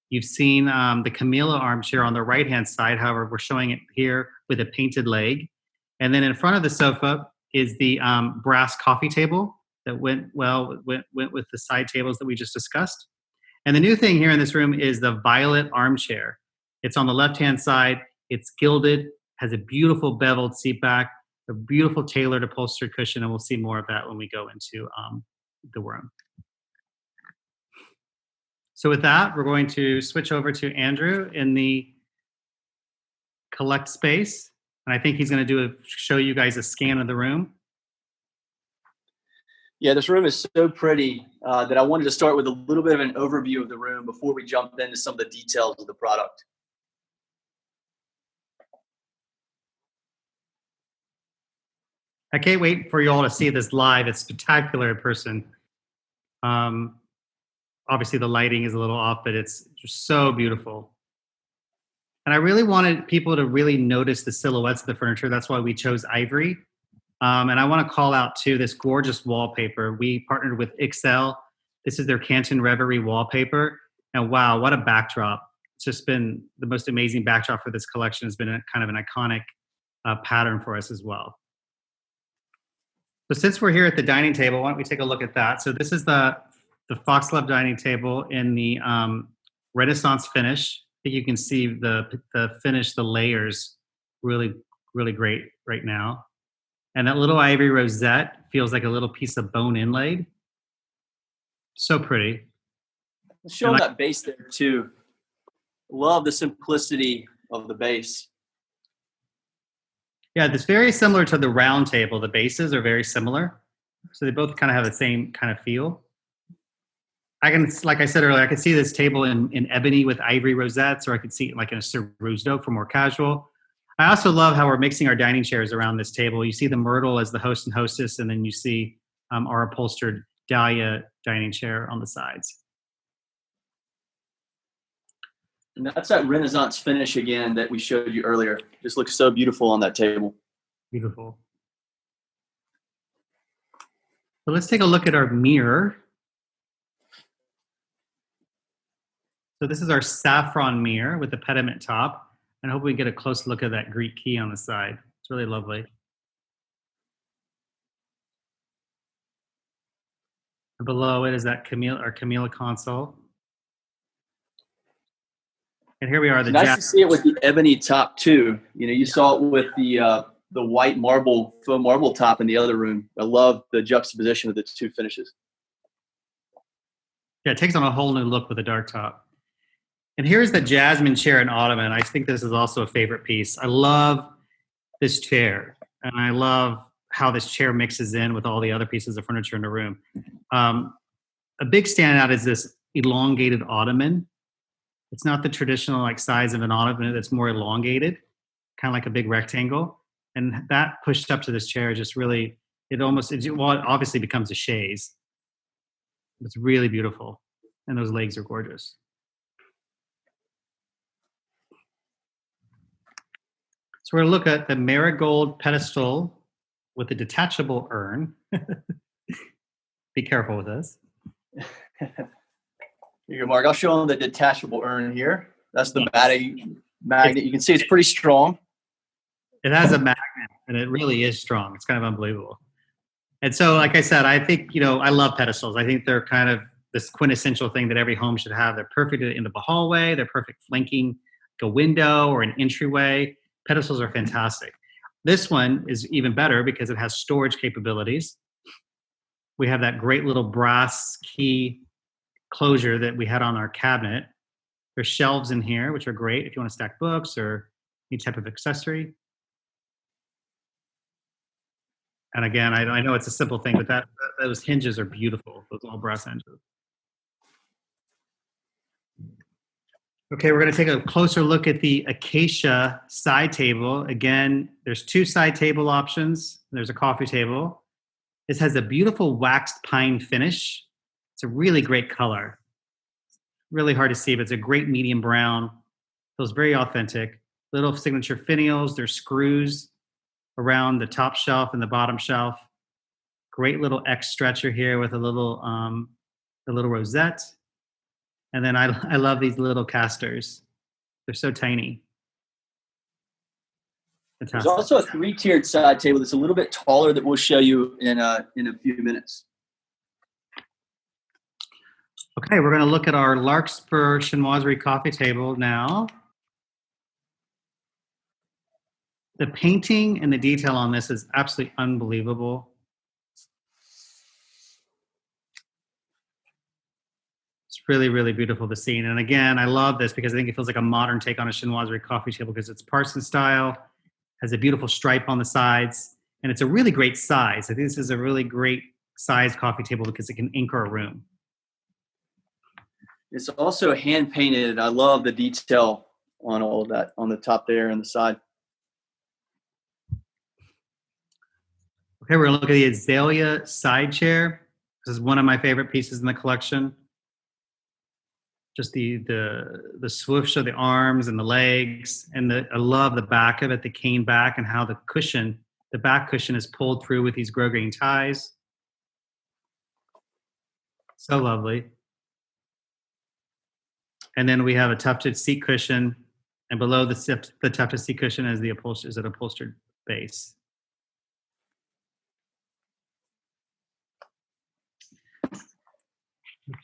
You've seen the camellia armchair on the right-hand side. However, we're showing it here with a painted leg. And then in front of the sofa is the brass coffee table that went with the side tables that we just discussed. And the new thing here in this room is the violet armchair. It's on the left-hand side. It's gilded, has a beautiful beveled seat back, a beautiful tailored upholstered cushion, and we'll see more of that when we go into the room. So with that, we're going to switch over to Andrew in the collect space. And I think he's going to show you guys a scan of the room.
Yeah, this room is so pretty that I wanted to start with a little bit of an overview of the room before we jump into some of the details of the product.
I can't wait for you all to see this live. It's spectacular in person. Obviously, the lighting is a little off, but it's just so beautiful. And I really wanted people to really notice the silhouettes of the furniture. That's why we chose ivory. And I want to call out, too, this gorgeous wallpaper. We partnered with Excel. This is their Canton Reverie wallpaper. And wow, what a backdrop. It's just been the most amazing backdrop for this collection. Has been a kind of an iconic pattern for us as well. So since we're here at the dining table, why don't we take a look at that? So this is the Foxglove dining table in the Renaissance finish. I think you can see the finish, the layers, really, really great right now. And that little ivory rosette feels like a little piece of bone inlaid. So pretty.
Let's show them that base there too. Love the simplicity of the base.
Yeah, it's very similar to the round table. The bases are very similar. So they both kind of have the same kind of feel. Like I said earlier, I could see this table in ebony with ivory rosettes, or I could see it like in a cerusdo for more casual. I also love how we're mixing our dining chairs around this table. You see the myrtle as the host and hostess, and then you see our upholstered dahlia dining chair on the sides.
And that's that Renaissance finish again that we showed you earlier. Just looks so beautiful on that table.
Beautiful. So let's take a look at our mirror. So this is our saffron mirror with the pediment top. And I hope we get a close look at that Greek key on the side. It's really lovely. And below it is that our Camilla console. And here we are.
It's nice to see it with the ebony top too. You know, you saw it with the white marble, faux marble top in the other room. I love the juxtaposition of the two finishes.
Yeah, it takes on a whole new look with a dark top. And here's the Jasmine chair and ottoman. I think this is also a favorite piece. I love this chair, and I love how this chair mixes in with all the other pieces of furniture in the room. A big standout is this elongated ottoman. It's not the traditional like size of an ottoman. It's more elongated, kind of like a big rectangle. And that pushed up to this chair just really, it obviously becomes a chaise. It's really beautiful, and those legs are gorgeous. So we're going to look at the marigold pedestal with the detachable urn. Be careful with this.
Here you go, Mark. I'll show them the detachable urn here. That's the magnet. You can see it's pretty strong.
It has a magnet, and it really is strong. It's kind of unbelievable. And so, like I said, I think, I love pedestals. I think they're kind of this quintessential thing that every home should have. They're perfect into the hallway. They're perfect flanking a window or an entryway. Pedestals are fantastic. This one is even better because it has storage capabilities. We have that great little brass key closure that we had on our cabinet. There's shelves in here, which are great if you want to stack books or any type of accessory. And again, I know it's a simple thing, but those hinges are beautiful, those all brass hinges. Okay, we're going to take a closer look at the Acacia side table. Again, there's 2 side table options. There's a coffee table. This has a beautiful waxed pine finish. It's a really great color. Really hard to see, but it's a great medium brown. Feels very authentic. Little signature finials. There's screws around the top shelf and the bottom shelf. Great little X stretcher here with a little rosette. And then I love these little casters. They're so tiny. Fantastic.
There's also a 3-tiered side table that's a little bit taller that we'll show you in a few minutes.
Okay, we're going to look at our Larkspur chinoiserie coffee table now. The painting and the detail on this is absolutely unbelievable. It's really, really beautiful to see. And again, I love this because I think it feels like a modern take on a chinoiserie coffee table because it's Parson style, has a beautiful stripe on the sides, and it's a really great size. I think this is a really great size coffee table because it can anchor a room.
It's also hand painted. I love the detail on all of that on the top there and the side.
Okay, we're gonna look at the Azalea side chair. This is one of my favorite pieces in the collection. Just the swoosh of the arms and the legs, and I love the back of it, the cane back, and how the back cushion is pulled through with these grosgrain ties. So lovely. And then we have a tufted seat cushion, and below the tufted seat cushion is an upholstered base.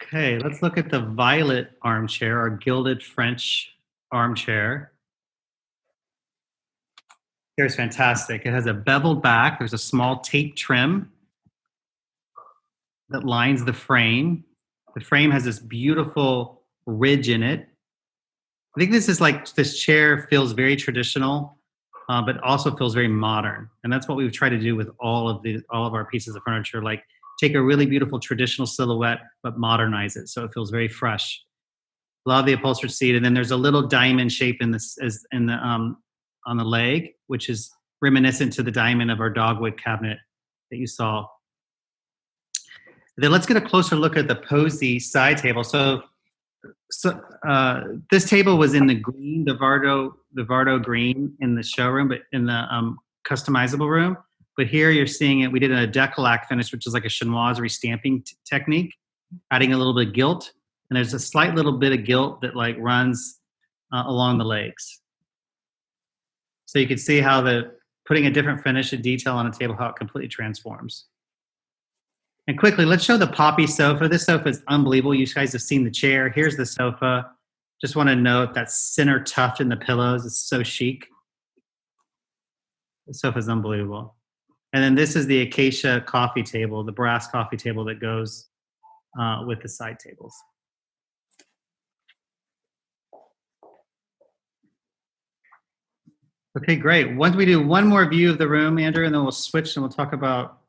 Okay, let's look at the violet armchair, our gilded French armchair. Here's fantastic. It has a beveled back. There's a small tape trim that lines the frame. The frame has this beautiful ridge in it. I think this chair feels very traditional, but also feels very modern. And that's what we've tried to do with all of our pieces of furniture. Like, take a really beautiful traditional silhouette, but modernize it so it feels very fresh. Love the upholstered seat, and then there's a little diamond shape on the leg, which is reminiscent to the diamond of our dogwood cabinet that you saw. Then let's get a closer look at the Posey side table. So this table was in the green, the Vardo green in the showroom, but in the customizable room. But here you're seeing it. We did a decalac finish, which is like a chinoiserie stamping technique, adding a little bit of gilt. And there's a slight little bit of gilt that runs along the legs. So you can see how putting a different finish and detail on a table, how it completely transforms. And quickly, let's show the poppy sofa. This sofa is unbelievable. You guys have seen the chair. Here's the sofa. Just want to note that center tuft in the pillows is so chic. The sofa is unbelievable. And then this is the Acacia coffee table, the brass coffee table that goes with the side tables. Okay, great. Once we do one more view of the room, Andrew, and then we'll switch and we'll talk about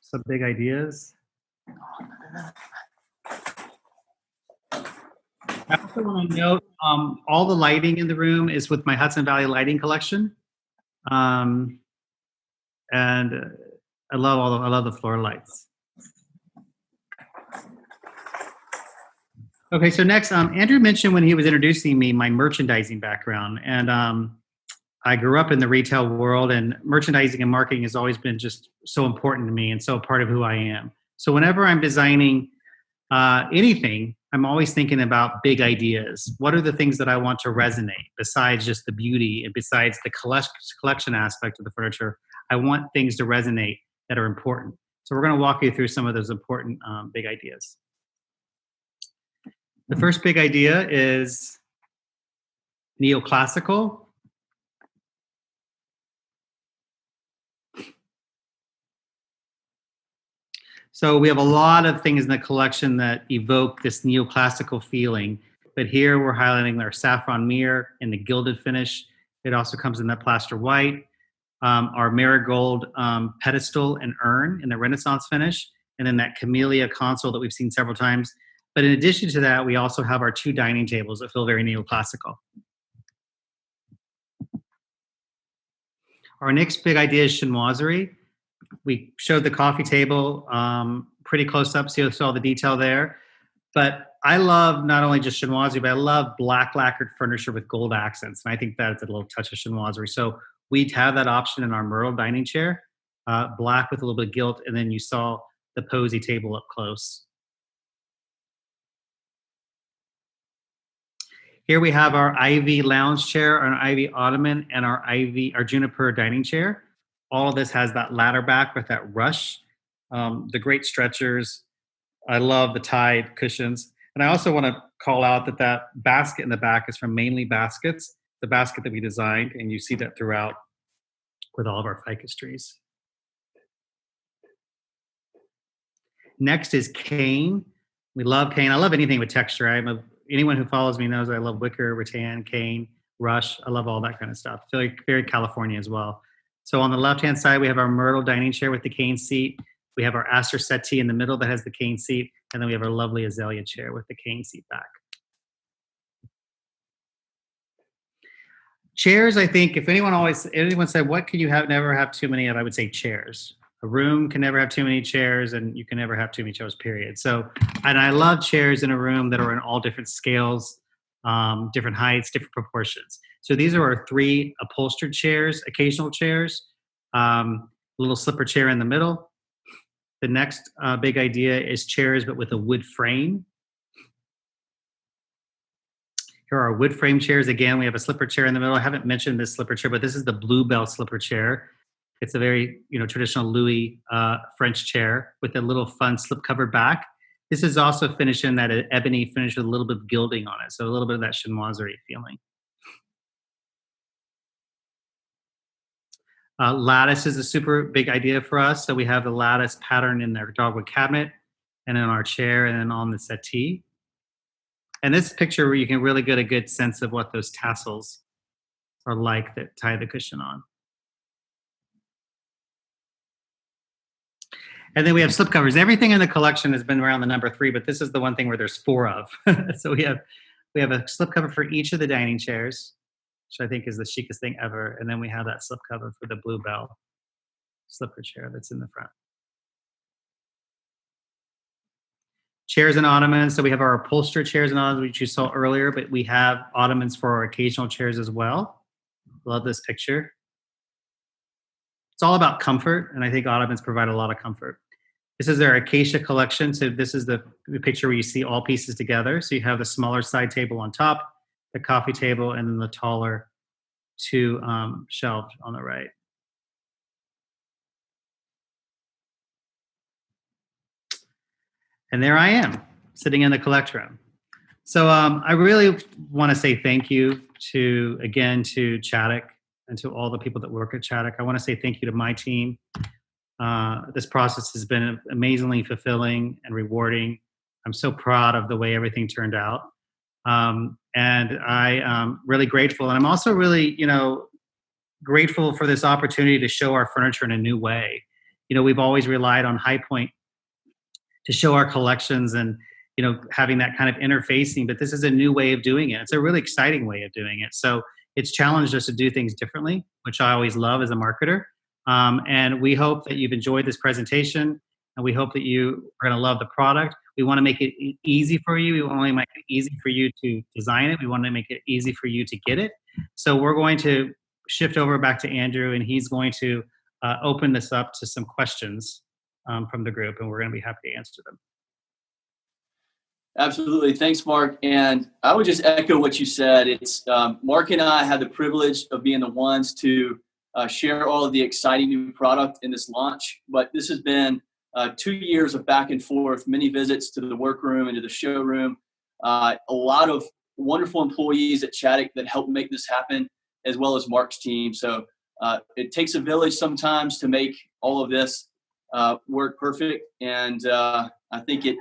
some big ideas. I also want to note all the lighting in the room is with my Hudson Valley lighting collection. And I love the floor lights. Okay, so next, Andrew mentioned when he was introducing me my merchandising background, and I grew up in the retail world, and merchandising and marketing has always been just so important to me and so part of who I am. So whenever I'm designing anything, I'm always thinking about big ideas. What are the things that I want to resonate besides just the beauty and besides the collection aspect of the furniture? I want things to resonate that are important. So we're going to walk you through some of those important big ideas. The first big idea is neoclassical. So we have a lot of things in the collection that evoke this neoclassical feeling, but here we're highlighting our saffron mirror in the gilded finish. It also comes in that plaster white, our marigold pedestal and urn in the Renaissance finish, and then that camellia console that we've seen several times. But in addition to that, we also have our 2 dining tables that feel very neoclassical. Our next big idea is chinoiserie. We showed the coffee table pretty close up, so you saw the detail there. But I love not only just chinoiserie, but I love black lacquered furniture with gold accents. And I think that's a little touch of chinoiserie. So we'd have that option in our Myrtle dining chair, black with a little bit of gilt. And then you saw the Posy table up close. Here we have our ivy lounge chair, our ivy ottoman, and our juniper dining chair. All of this has that ladder back with that rush, the great stretchers. I love the Tide cushions. And I also want to call out that basket in the back is from Mainly Baskets, the basket that we designed, and you see that throughout with all of our ficus trees. Next is cane. We love cane. I love anything with texture. Anyone who follows me knows I love wicker, rattan, cane, rush. I love all that kind of stuff. I feel like very California as well. So on the left-hand side, we have our Myrtle dining chair with the cane seat. We have our Aster settee in the middle that has the cane seat. And then we have our lovely azalea chair with the cane seat back. Chairs, I think, if anyone said, what can you never have too many of, I would say chairs. A room can never have too many chairs, and you can never have too many chairs, period. So, and I love chairs in a room that are in all different scales, different heights, different proportions. So these are our 3 upholstered chairs, occasional chairs, little slipper chair in the middle. The next big idea is chairs, but with a wood frame. Here are our wood frame chairs. Again, we have a slipper chair in the middle. I haven't mentioned this slipper chair, but this is the Bluebell slipper chair. It's a very traditional Louis French chair with a little fun slip-covered back. This is also finished in that ebony finish with a little bit of gilding on it, so a little bit of that chinoiserie feeling. Lattice is a super big idea for us. So we have the lattice pattern in our dogwood cabinet and in our chair and then on the settee. And this picture where you can really get a good sense of what those tassels are like that tie the cushion on. And then we have slipcovers. Everything in the collection has been around the number 3, but this is the one thing where there's 4 of. So we have a slipcover for each of the dining chairs, which I think is the chicest thing ever. And then we have that slipcover for the Bluebell slipper chair that's in the front. Chairs and ottomans. So we have our upholstered chairs and ottomans, which you saw earlier, but we have ottomans for our occasional chairs as well. Love this picture. It's all about comfort, and I think ottomans provide a lot of comfort. This is their acacia collection. So this is the picture where you see all pieces together. So you have the smaller side table on top, the coffee table, and then the taller 2 shelved on the right. And there I am, sitting in the collect room. So I really want to say thank you to Chaddock and to all the people that work at Chaddock. I want to say thank you to my team. This process has been amazingly fulfilling and rewarding. I'm so proud of the way everything turned out. And I am really grateful. And I'm also really, grateful for this opportunity to show our furniture in a new way. We've always relied on High Point to show our collections and, having that kind of interfacing, but this is a new way of doing it. It's a really exciting way of doing it. So it's challenged us to do things differently, which I always love as a marketer. And we hope that you've enjoyed this presentation, and we hope that you are going to love the product. We want to make it easy for you. We want to make it easy for you to design it. We want to make it easy for you to get it. So we're going to shift over back to Andrew, and he's going to open this up to some questions from the group, and we're going to be happy to answer them.
Absolutely. Thanks, Mark. And I would just echo what you said. It's Mark and I had the privilege of being the ones to share all of the exciting new product in this launch. But this has been 2 years of back and forth, many visits to the workroom and to the showroom, a lot of wonderful employees at Chaddock that helped make this happen, as well as Mark's team. So it takes a village sometimes to make all of this work perfect. And I think it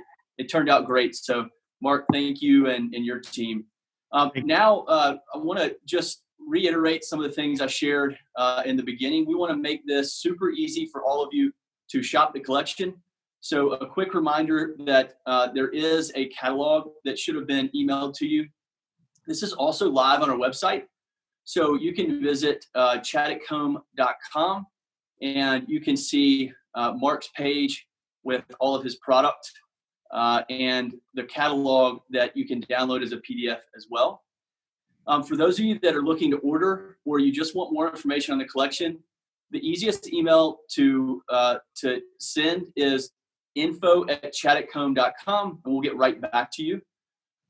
turned out great. So, Mark, thank you and your team. Now, I want to just reiterate some of the things I shared in the beginning. We want to make this super easy for all of you to shop the collection. So a quick reminder that there is a catalog that should have been emailed to you. This is also live on our website. So you can visit chaddock.com and you can see Mark's page with all of his product. And the catalog that you can download as a PDF as well. For those of you that are looking to order or you just want more information on the collection, the easiest email to send is info@chaddock.com, and we'll get right back to you.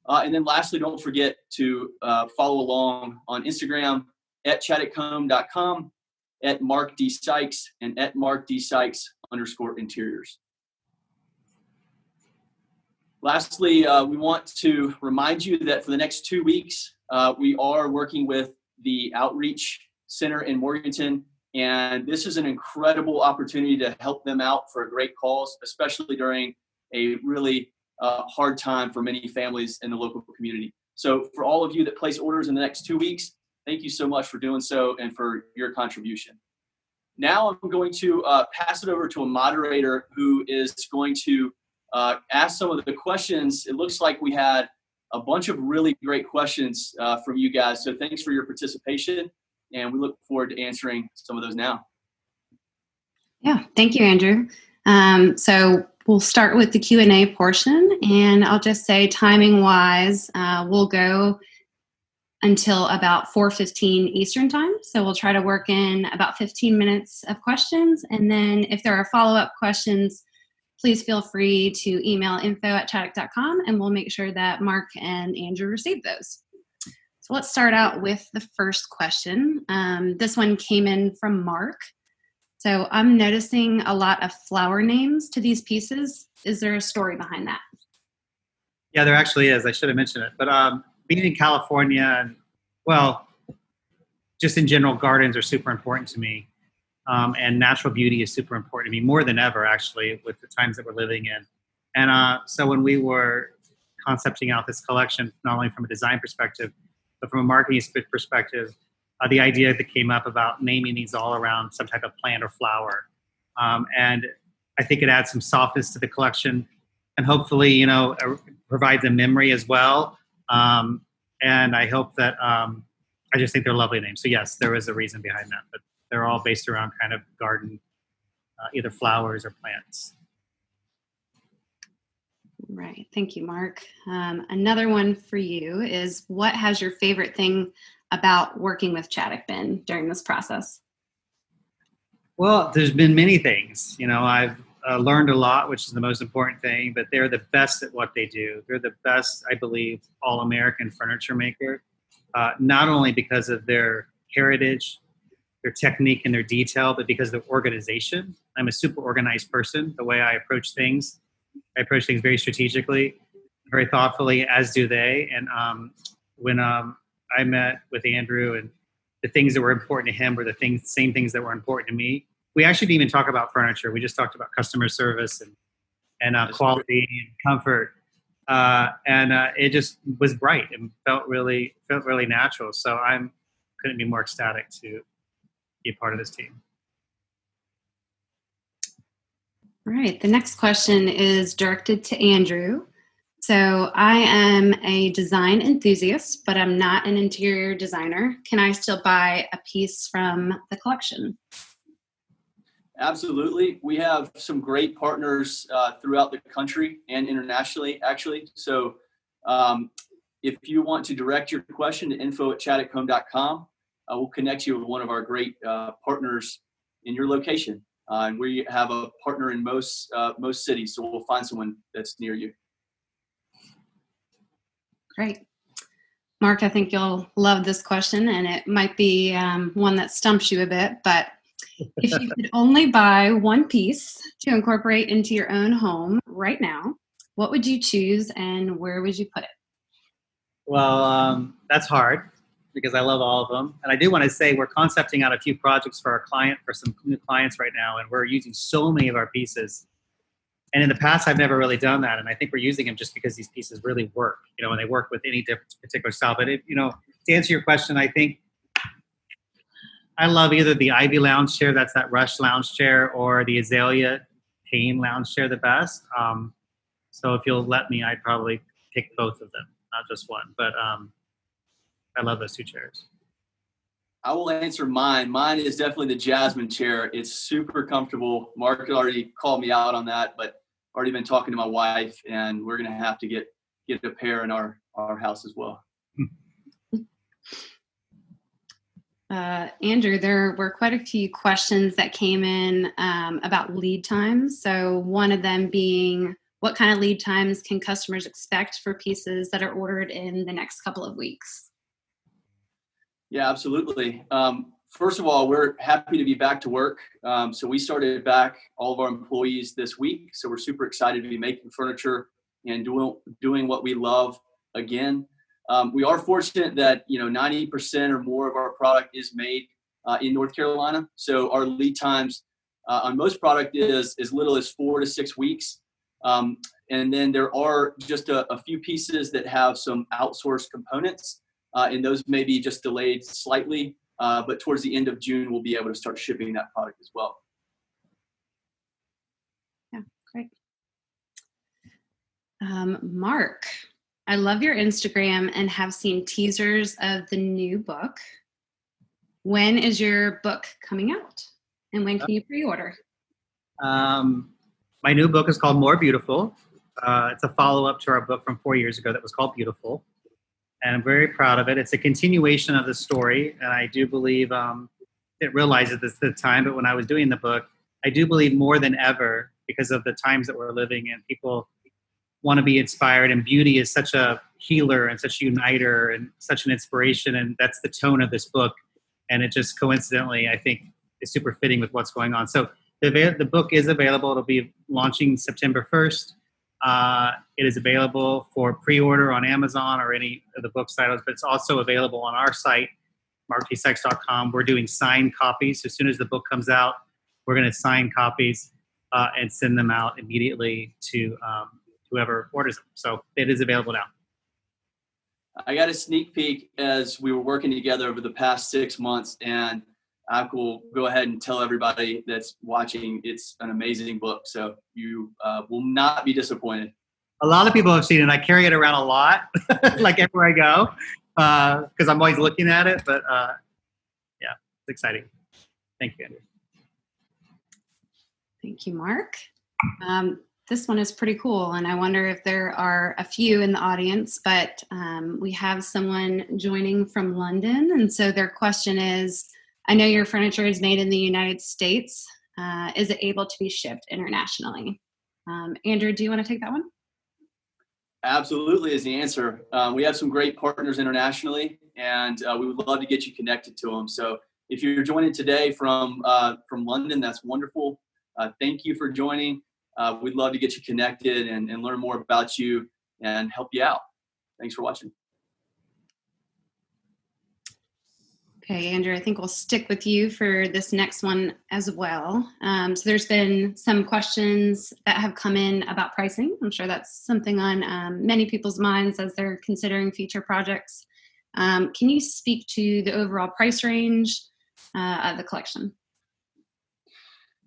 And then lastly, don't forget to follow along on Instagram @chaddock.com, @MarkDSikes, and @MarkDSikes_interiors. Lastly, we want to remind you that for the next 2 weeks, we are working with the Outreach Center in Morganton, and this is an incredible opportunity to help them out for a great cause, especially during a really hard time for many families in the local community. So for all of you that place orders in the next 2 weeks, thank you so much for doing so and for your contribution. Now I'm going to pass it over to a moderator who is going to ask some of the questions. It looks like we had a bunch of really great questions from you guys. So thanks for your participation, and we look forward to answering some of those now.
Yeah, thank you, Andrew. So we'll start with the Q&A portion, and I'll just say timing-wise, we'll go until about 4:15 Eastern time. So we'll try to work in about 15 minutes of questions, and then if there are follow-up questions, please feel free to email info@chaddock.com, and we'll make sure that Mark and Andrew receive those. So let's start out with the first question. This one came in from Mark. So I'm noticing a lot of flower names to these pieces. Is there a story behind that?
Yeah, there actually is. I should have mentioned it. But being in California, and well, just in general, gardens are super important to me. And natural beauty is super important to me, more than ever, actually, with the times that we're living in. And so when we were concepting out this collection, not only from a design perspective, but from a marketing perspective, the idea that came up about naming these all around some type of plant or flower. And I think it adds some softness to the collection and hopefully, provides a memory as well. And I hope that, I just think they're lovely names. So yes, there is a reason behind that, but they're all based around kind of garden, either flowers or plants.
Right. Thank you, Mark. Another one for you is, what has your favorite thing about working with Chaddock been during this process?
Well, there's been many things. I've learned a lot, which is the most important thing, but they're the best at what they do. They're the best, I believe, all-American furniture maker, not only because of their heritage, their technique and their detail, but because of their organization. I'm a super organized person. The way I approach things very strategically, very thoughtfully, as do they. And when I met with Andrew, and the things that were important to him were the same things that were important to me. We actually didn't even talk about furniture. We just talked about customer service and quality and comfort. And it just was bright and felt really natural. So couldn't be more ecstatic to be a part of this team.
All right. The next question is directed to Andrew. So I am a design enthusiast, but I'm not an interior designer. Can I still buy a piece from the collection?
Absolutely. We have some great partners throughout the country and internationally, actually. So if you want to direct your question to info@chaddock.com, we'll connect you with one of our great partners in your location. And we have a partner in most cities, so we'll find someone that's near you.
Great. Mark, I think you'll love this question, and it might be one that stumps you a bit, but if you could only buy one piece to incorporate into your own home right now, what would you choose and where would you put it?
Well, that's hard because I love all of them. And I do want to say we're concepting out a few projects for some new clients right now, and we're using so many of our pieces. And in the past, I've never really done that. And I think we're using them just because these pieces really work, and they work with any different particular style. But, to answer your question, I think I love either the Ivy lounge chair, that's that Rush lounge chair, or the Azalea Payne lounge chair the best. So if you'll let me, I'd probably pick both of them, not just one. But I love those two chairs.
I will answer mine. Mine is definitely the Jasmine chair. It's super comfortable. Mark had already called me out on that, but already been talking to my wife, and we're going to have to get a pair in our house as well.
Andrew, there were quite a few questions that came in about lead times. So one of them being, what kind of lead times can customers expect for pieces that are ordered in the next couple of weeks?
Yeah, absolutely. First of all, we're happy to be back to work. So we started back all of our employees this week. So we're super excited to be making furniture and doing what we love again. We are fortunate that 90% or more of our product is made in North Carolina. So our lead times on most product is as little as 4 to 6 weeks. And then there are just a few pieces that have some outsourced components, and those may be just delayed slightly. But towards the end of June, we'll be able to start shipping that product as well.
Yeah, great. Mark, I love your Instagram and have seen teasers of the new book. When is your book coming out? And when can you pre-order?
My new book is called More Beautiful. It's a follow-up to our book from 4 years ago that was called Beautiful. And I'm very proud of it. It's a continuation of the story. And I do believe, didn't realize this at the time, but when I was doing the book, I do believe more than ever, because of the times that we're living in, people want to be inspired, and beauty is such a healer and such a uniter and such an inspiration. And that's the tone of this book. And it just coincidentally, I think, is super fitting with what's going on. So the book is available. It'll be launching September 1st. It is available for pre-order on Amazon or any of the book titles, but it's also available on our site, marktsikes.com. We're doing signed copies. So as soon as the book comes out, we're going to sign copies and send them out immediately to whoever orders them. So it is available now.
I got a sneak peek as we were working together over the past 6 months, and I will go ahead and tell everybody that's watching, it's an amazing book. So you will not be disappointed.
A lot of people have seen it. I carry it around a lot, like everywhere I go, because I'm always looking at it. But yeah, it's exciting. Thank you, Andrew.
Thank you, Mark. This one is pretty cool, and I wonder if there are a few in the audience, but we have someone joining from London, and so their question is, I know your furniture is made in the United States. Is it able to be shipped internationally? Andrew, do you want to take that one?
Absolutely is the answer. We have some great partners internationally, and we would love to get you connected to them. So if you're joining today from London, that's wonderful. Thank you for joining. We'd love to get you connected and learn more about you and help you out. Thanks for watching.
Okay, Andrew, I think we'll stick with you for this next one as well. So there's been some questions that have come in about pricing. I'm sure that's something on many people's minds as they're considering future projects. Can you speak to the overall price range of the collection?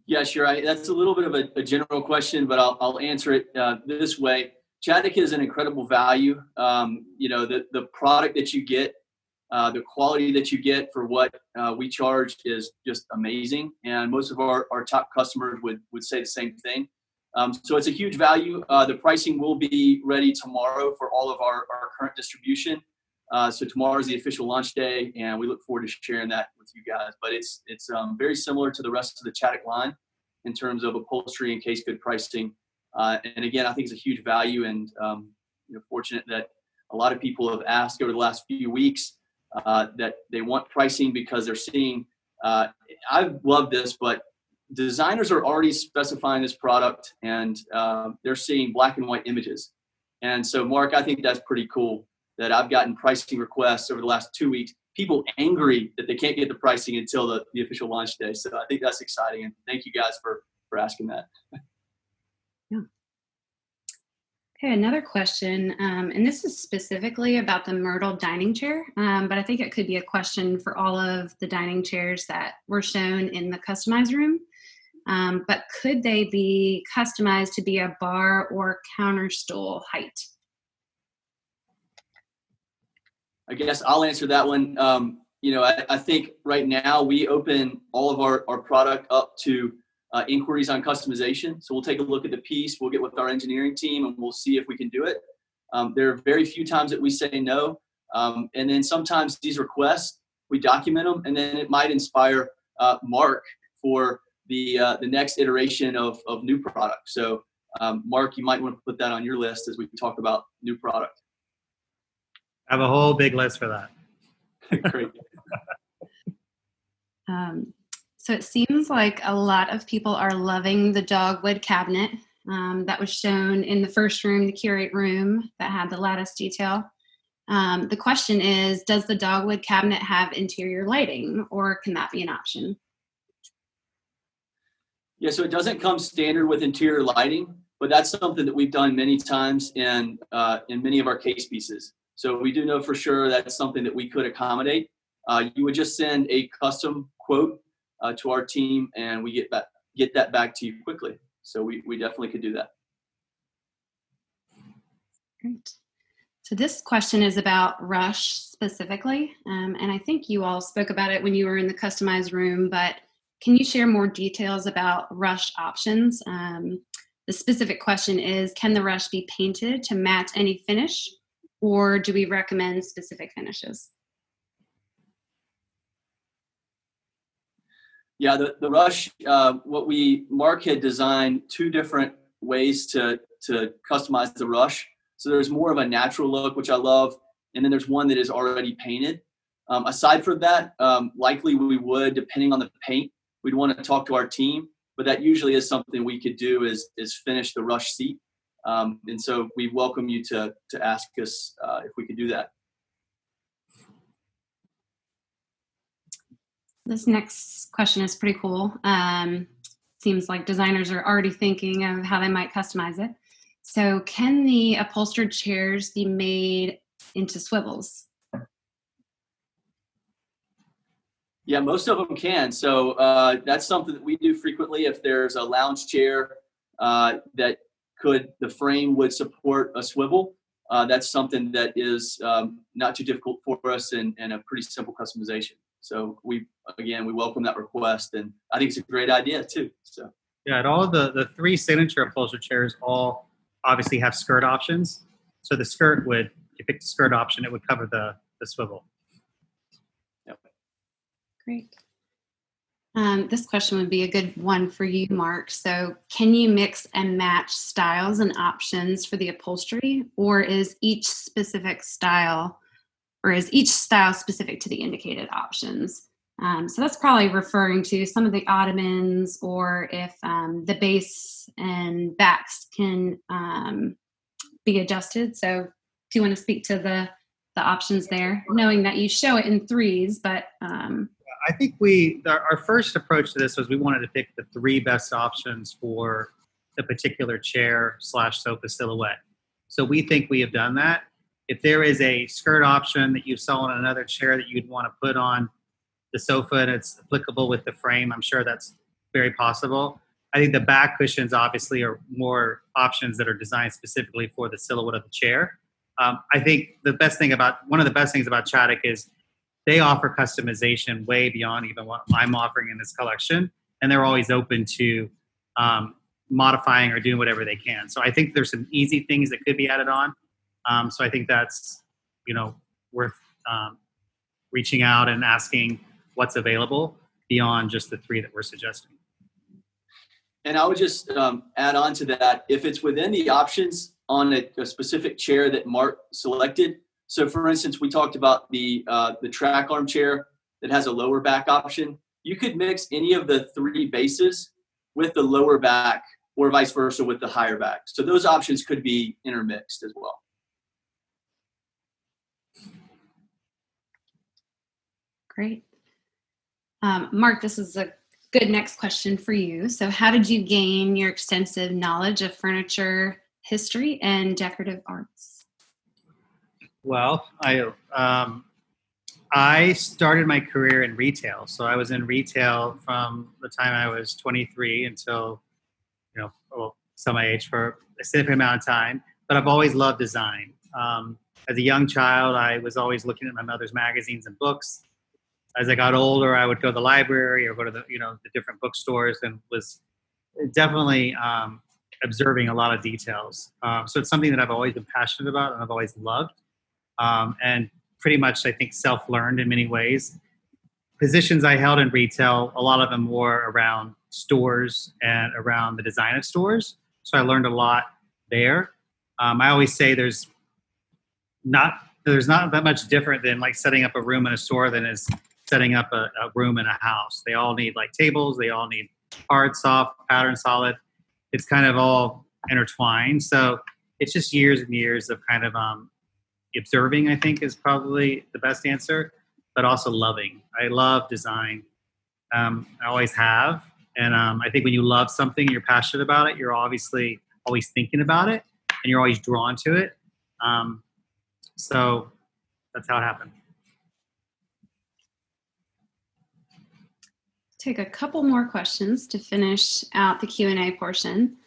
Yeah, sure. That's a little bit of a general question, but I'll answer it this way. Chaddock is an incredible value. The product that you get, the quality that you get for what we charge is just amazing. And most of our top customers would say the same thing. So it's a huge value. The pricing will be ready tomorrow for all of our current distribution. So tomorrow is the official launch day, and we look forward to sharing that with you guys. But it's very similar to the rest of the Chaddock line in terms of upholstery and case good pricing. And again, I think it's a huge value, and fortunate that A lot of people have asked over the last few weeks that they want pricing because they're seeing, I love this, but designers are already specifying this product, and they're seeing black and white images. And so, Mark, I think that's pretty cool that I've gotten pricing requests over the last 2 weeks, people angry that they can't get the pricing until the official launch day. So I think that's exciting. And thank you guys for asking that.
Yeah. Okay, another question, and this is specifically about the Myrtle dining chair, but I think it could be a question for all of the dining chairs that were shown in the customized room. But could they be customized to be a bar or counter stool height?
I guess I'll answer that one. I think right now we open all of our product up to inquiries on customization. So we'll take a look at the piece, we'll get with our engineering team, and we'll see if we can do it. There are very few times that we say no. And then sometimes these requests, we document them, and then it might inspire Mark for the next iteration of new product. So Mark, you might want to put that on your list as we talk about new product.
I have a whole big list for that.
Great.
So it seems like a lot of people are loving the dogwood cabinet that was shown in the first room, the curate room that had the lattice detail. The question is, does the dogwood cabinet have interior lighting, or can that be an option?
Yeah, so it doesn't come standard with interior lighting, but that's something that we've done many times in many of our case pieces. So we do know for sure that's something that we could accommodate. You would just send a custom quote to our team, and we get that back to you quickly. So we definitely could do that.
Great. So this question is about Rush specifically, and I think you all spoke about it when you were in the customized room, but can you share more details about Rush options? The specific question is, can the Rush be painted to match any finish, or do we recommend specific finishes?
Yeah, the Rush, Mark had designed two different ways to customize the Rush. So there's more of a natural look, which I love, and then there's one that is already painted. Aside from that, likely we would, depending on the paint, we'd want to talk to our team, but that usually is something we could do is finish the Rush seat. And so we welcome you to ask us if we could do that.
This next question is pretty cool. Seems like designers are already thinking of how they might customize it. So can the upholstered chairs be made into swivels?
Yeah, most of them can. So that's something that we do frequently. If there's a lounge chair that the frame would support a swivel, that's something that is not too difficult for us and a pretty simple customization. So we welcome that request, and I think it's a great idea too. So
yeah, and all the three signature upholstered chairs all obviously have skirt options. So the skirt if you pick the skirt option, it would cover the swivel.
Yep.
Great. This question would be a good one for you, Mark. So can you mix and match styles and options for the upholstery, or is each style specific to the indicated options? So that's probably referring to some of the ottomans, or if the base and backs can be adjusted. So do you want to speak to the options there, knowing that you show it in threes, but
I think our first approach to this was we wanted to pick the three best options for the particular chair / sofa silhouette. So we think we have done that. If there is a skirt option that you saw on another chair that you'd want to put on the sofa and it's applicable with the frame, I'm sure that's very possible. I think the back cushions obviously are more options that are designed specifically for the silhouette of the chair. I think one of the best things about Chaddock is they offer customization way beyond even what I'm offering in this collection, and they're always open to modifying or doing whatever they can. So I think there's some easy things that could be added on. So I think that's worth reaching out and asking what's available beyond just the three that we're suggesting.
And I would just add on to that, if it's within the options on a specific chair that Mark selected, So for instance, we talked about the track armchair that has a lower back option. You could mix any of the three bases with the lower back or vice versa with the higher back. So those options could be intermixed as well.
Great. Mark, this is a good next question for you. So how did you gain your extensive knowledge of furniture history and decorative arts?
Well, I started my career in retail. So I was in retail from the time I was 23 until, some age for a significant amount of time. But I've always loved design. As a young child, I was always looking at my mother's magazines and books. As I got older, I would go to the library or go to the different bookstores, and was definitely observing a lot of details. So it's something that I've always been passionate about and I've always loved. And pretty much, I think, self-learned in many ways. Positions I held in retail, a lot of them were around stores and around the design of stores. So I learned a lot there. I always say there's not that much different than like setting up a room in a store than is setting up a room in a house. They all need like tables. They all need hard, soft, pattern, solid. It's kind of all intertwined. So it's just years and years of kind of observing, I think, is probably the best answer, but also loving. I love design. I always have. And I think when you love something, you're passionate about it, you're obviously always thinking about it and you're always drawn to it. So that's how it happened.
Take a couple more questions to finish out the Q&A portion.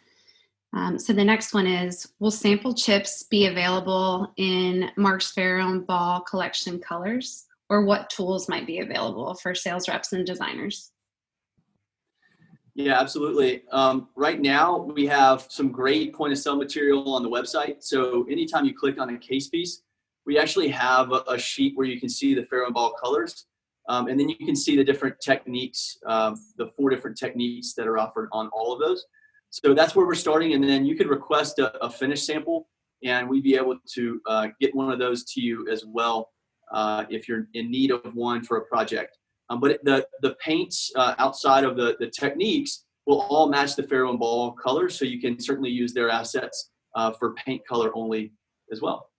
So the next one is, will sample chips be available in Mark's Farrow & Ball collection colors, or what tools might be available for sales reps and designers?
Yeah, absolutely. Right now, we have some great point of sale material on the website. So anytime you click on a case piece, we actually have a sheet where you can see the Farrow & Ball colors. And then you can see the different techniques, the 4 different techniques that are offered on all of those. So that's where we're starting. And then you could request a finished sample, and we'd be able to get one of those to you as well if you're in need of one for a project. But the paints outside of the techniques will all match the Farrow & Ball colors. So you can certainly use their assets for paint color only as well.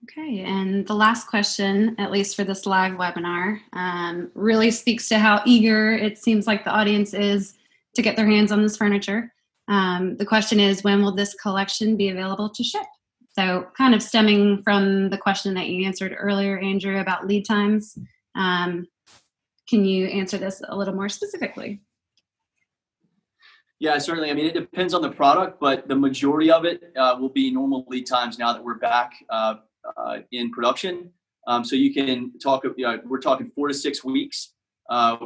Okay, and the last question, at least for this live webinar, really speaks to how eager it seems like the audience is to get their hands on this furniture. The question is, when will this collection be available to ship? So kind of stemming from the question that you answered earlier, Andrew, about lead times, can you answer this a little more specifically?
Yeah, certainly. I mean, it depends on the product, but the majority of it will be normal lead times now that we're back in production. So you can talk, we're talking 4 to 6 weeks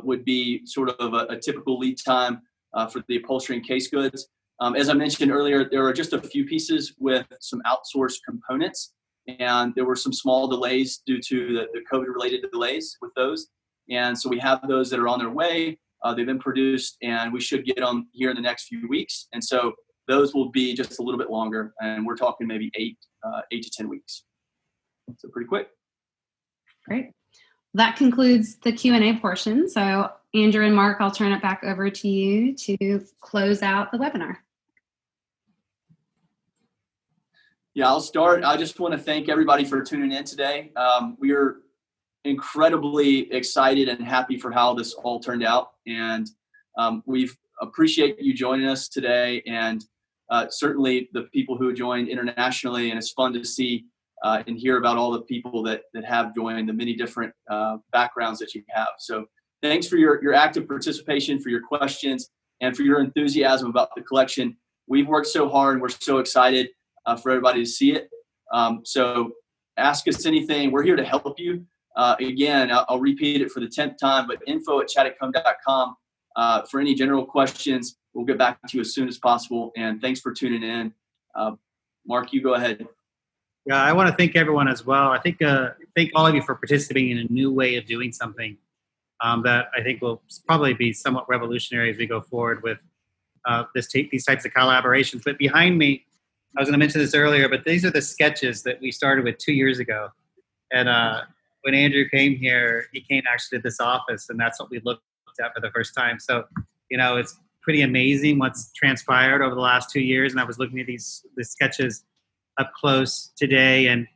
would be sort of a typical lead time for the upholstery and case goods. As I mentioned earlier, there are just a few pieces with some outsourced components, and there were some small delays due to the COVID-related delays with those. And so we have those that are on their way. They've been produced, and we should get them here in the next few weeks. And so those will be just a little bit longer, and we're talking maybe 8 to 10 weeks. So pretty quick.
Great. That concludes the Q&A portion. So Andrew and Mark, I'll turn it back over to you to close out the webinar.
Yeah, I'll start. I just want to thank everybody for tuning in today. We are incredibly excited and happy for how this all turned out. And we appreciate you joining us today, and certainly the people who joined internationally. And it's fun to see and hear about all the people that have joined, the many different backgrounds that you have. So thanks for your active participation, for your questions, and for your enthusiasm about the collection. We've worked so hard, and we're so excited for everybody to see it. So ask us anything. We're here to help you. Again, I'll repeat it for the 10th time, but info@chaddock.com for any general questions. We'll get back to you as soon as possible. And thanks for tuning in. Mark, you go ahead.
Yeah, I want to thank everyone as well. I think thank all of you for participating in a new way of doing something that I think will probably be somewhat revolutionary as we go forward with these types of collaborations. But behind me, I was going to mention this earlier, but these are the sketches that we started with 2 years ago. And when Andrew came here, he came actually to this office, and that's what we looked at for the first time. So, it's pretty amazing what's transpired over the last 2 years. And I was looking at the sketches up close today, and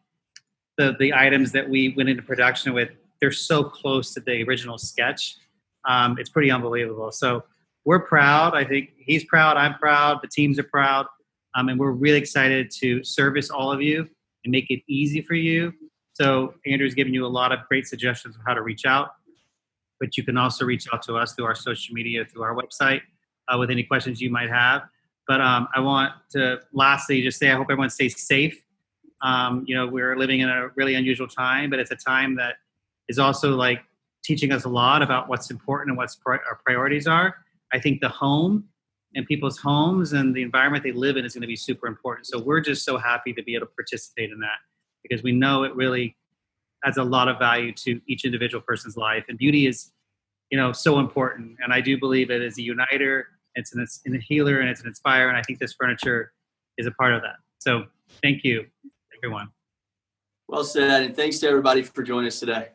the items that we went into production with, they're so close to the original sketch. It's pretty unbelievable. So we're proud. I think he's proud. I'm proud. The teams are proud. And we're really excited to service all of you and make it easy for you. So Andrew's given you a lot of great suggestions of how to reach out, but you can also reach out to us through our social media, through our website, with any questions you might have. But I want to lastly just say I hope everyone stays safe. We're living in a really unusual time, but it's a time that is also like teaching us a lot about what's important and what our priorities are. I think the home and people's homes and the environment they live in is going to be super important. So we're just so happy to be able to participate in that, because we know it really adds a lot of value to each individual person's life. And beauty is, so important. And I do believe it is a uniter, it's a healer, and it's an inspirer. And I think this furniture is a part of that. So thank you, everyone.
Well said. And thanks to everybody for joining us today.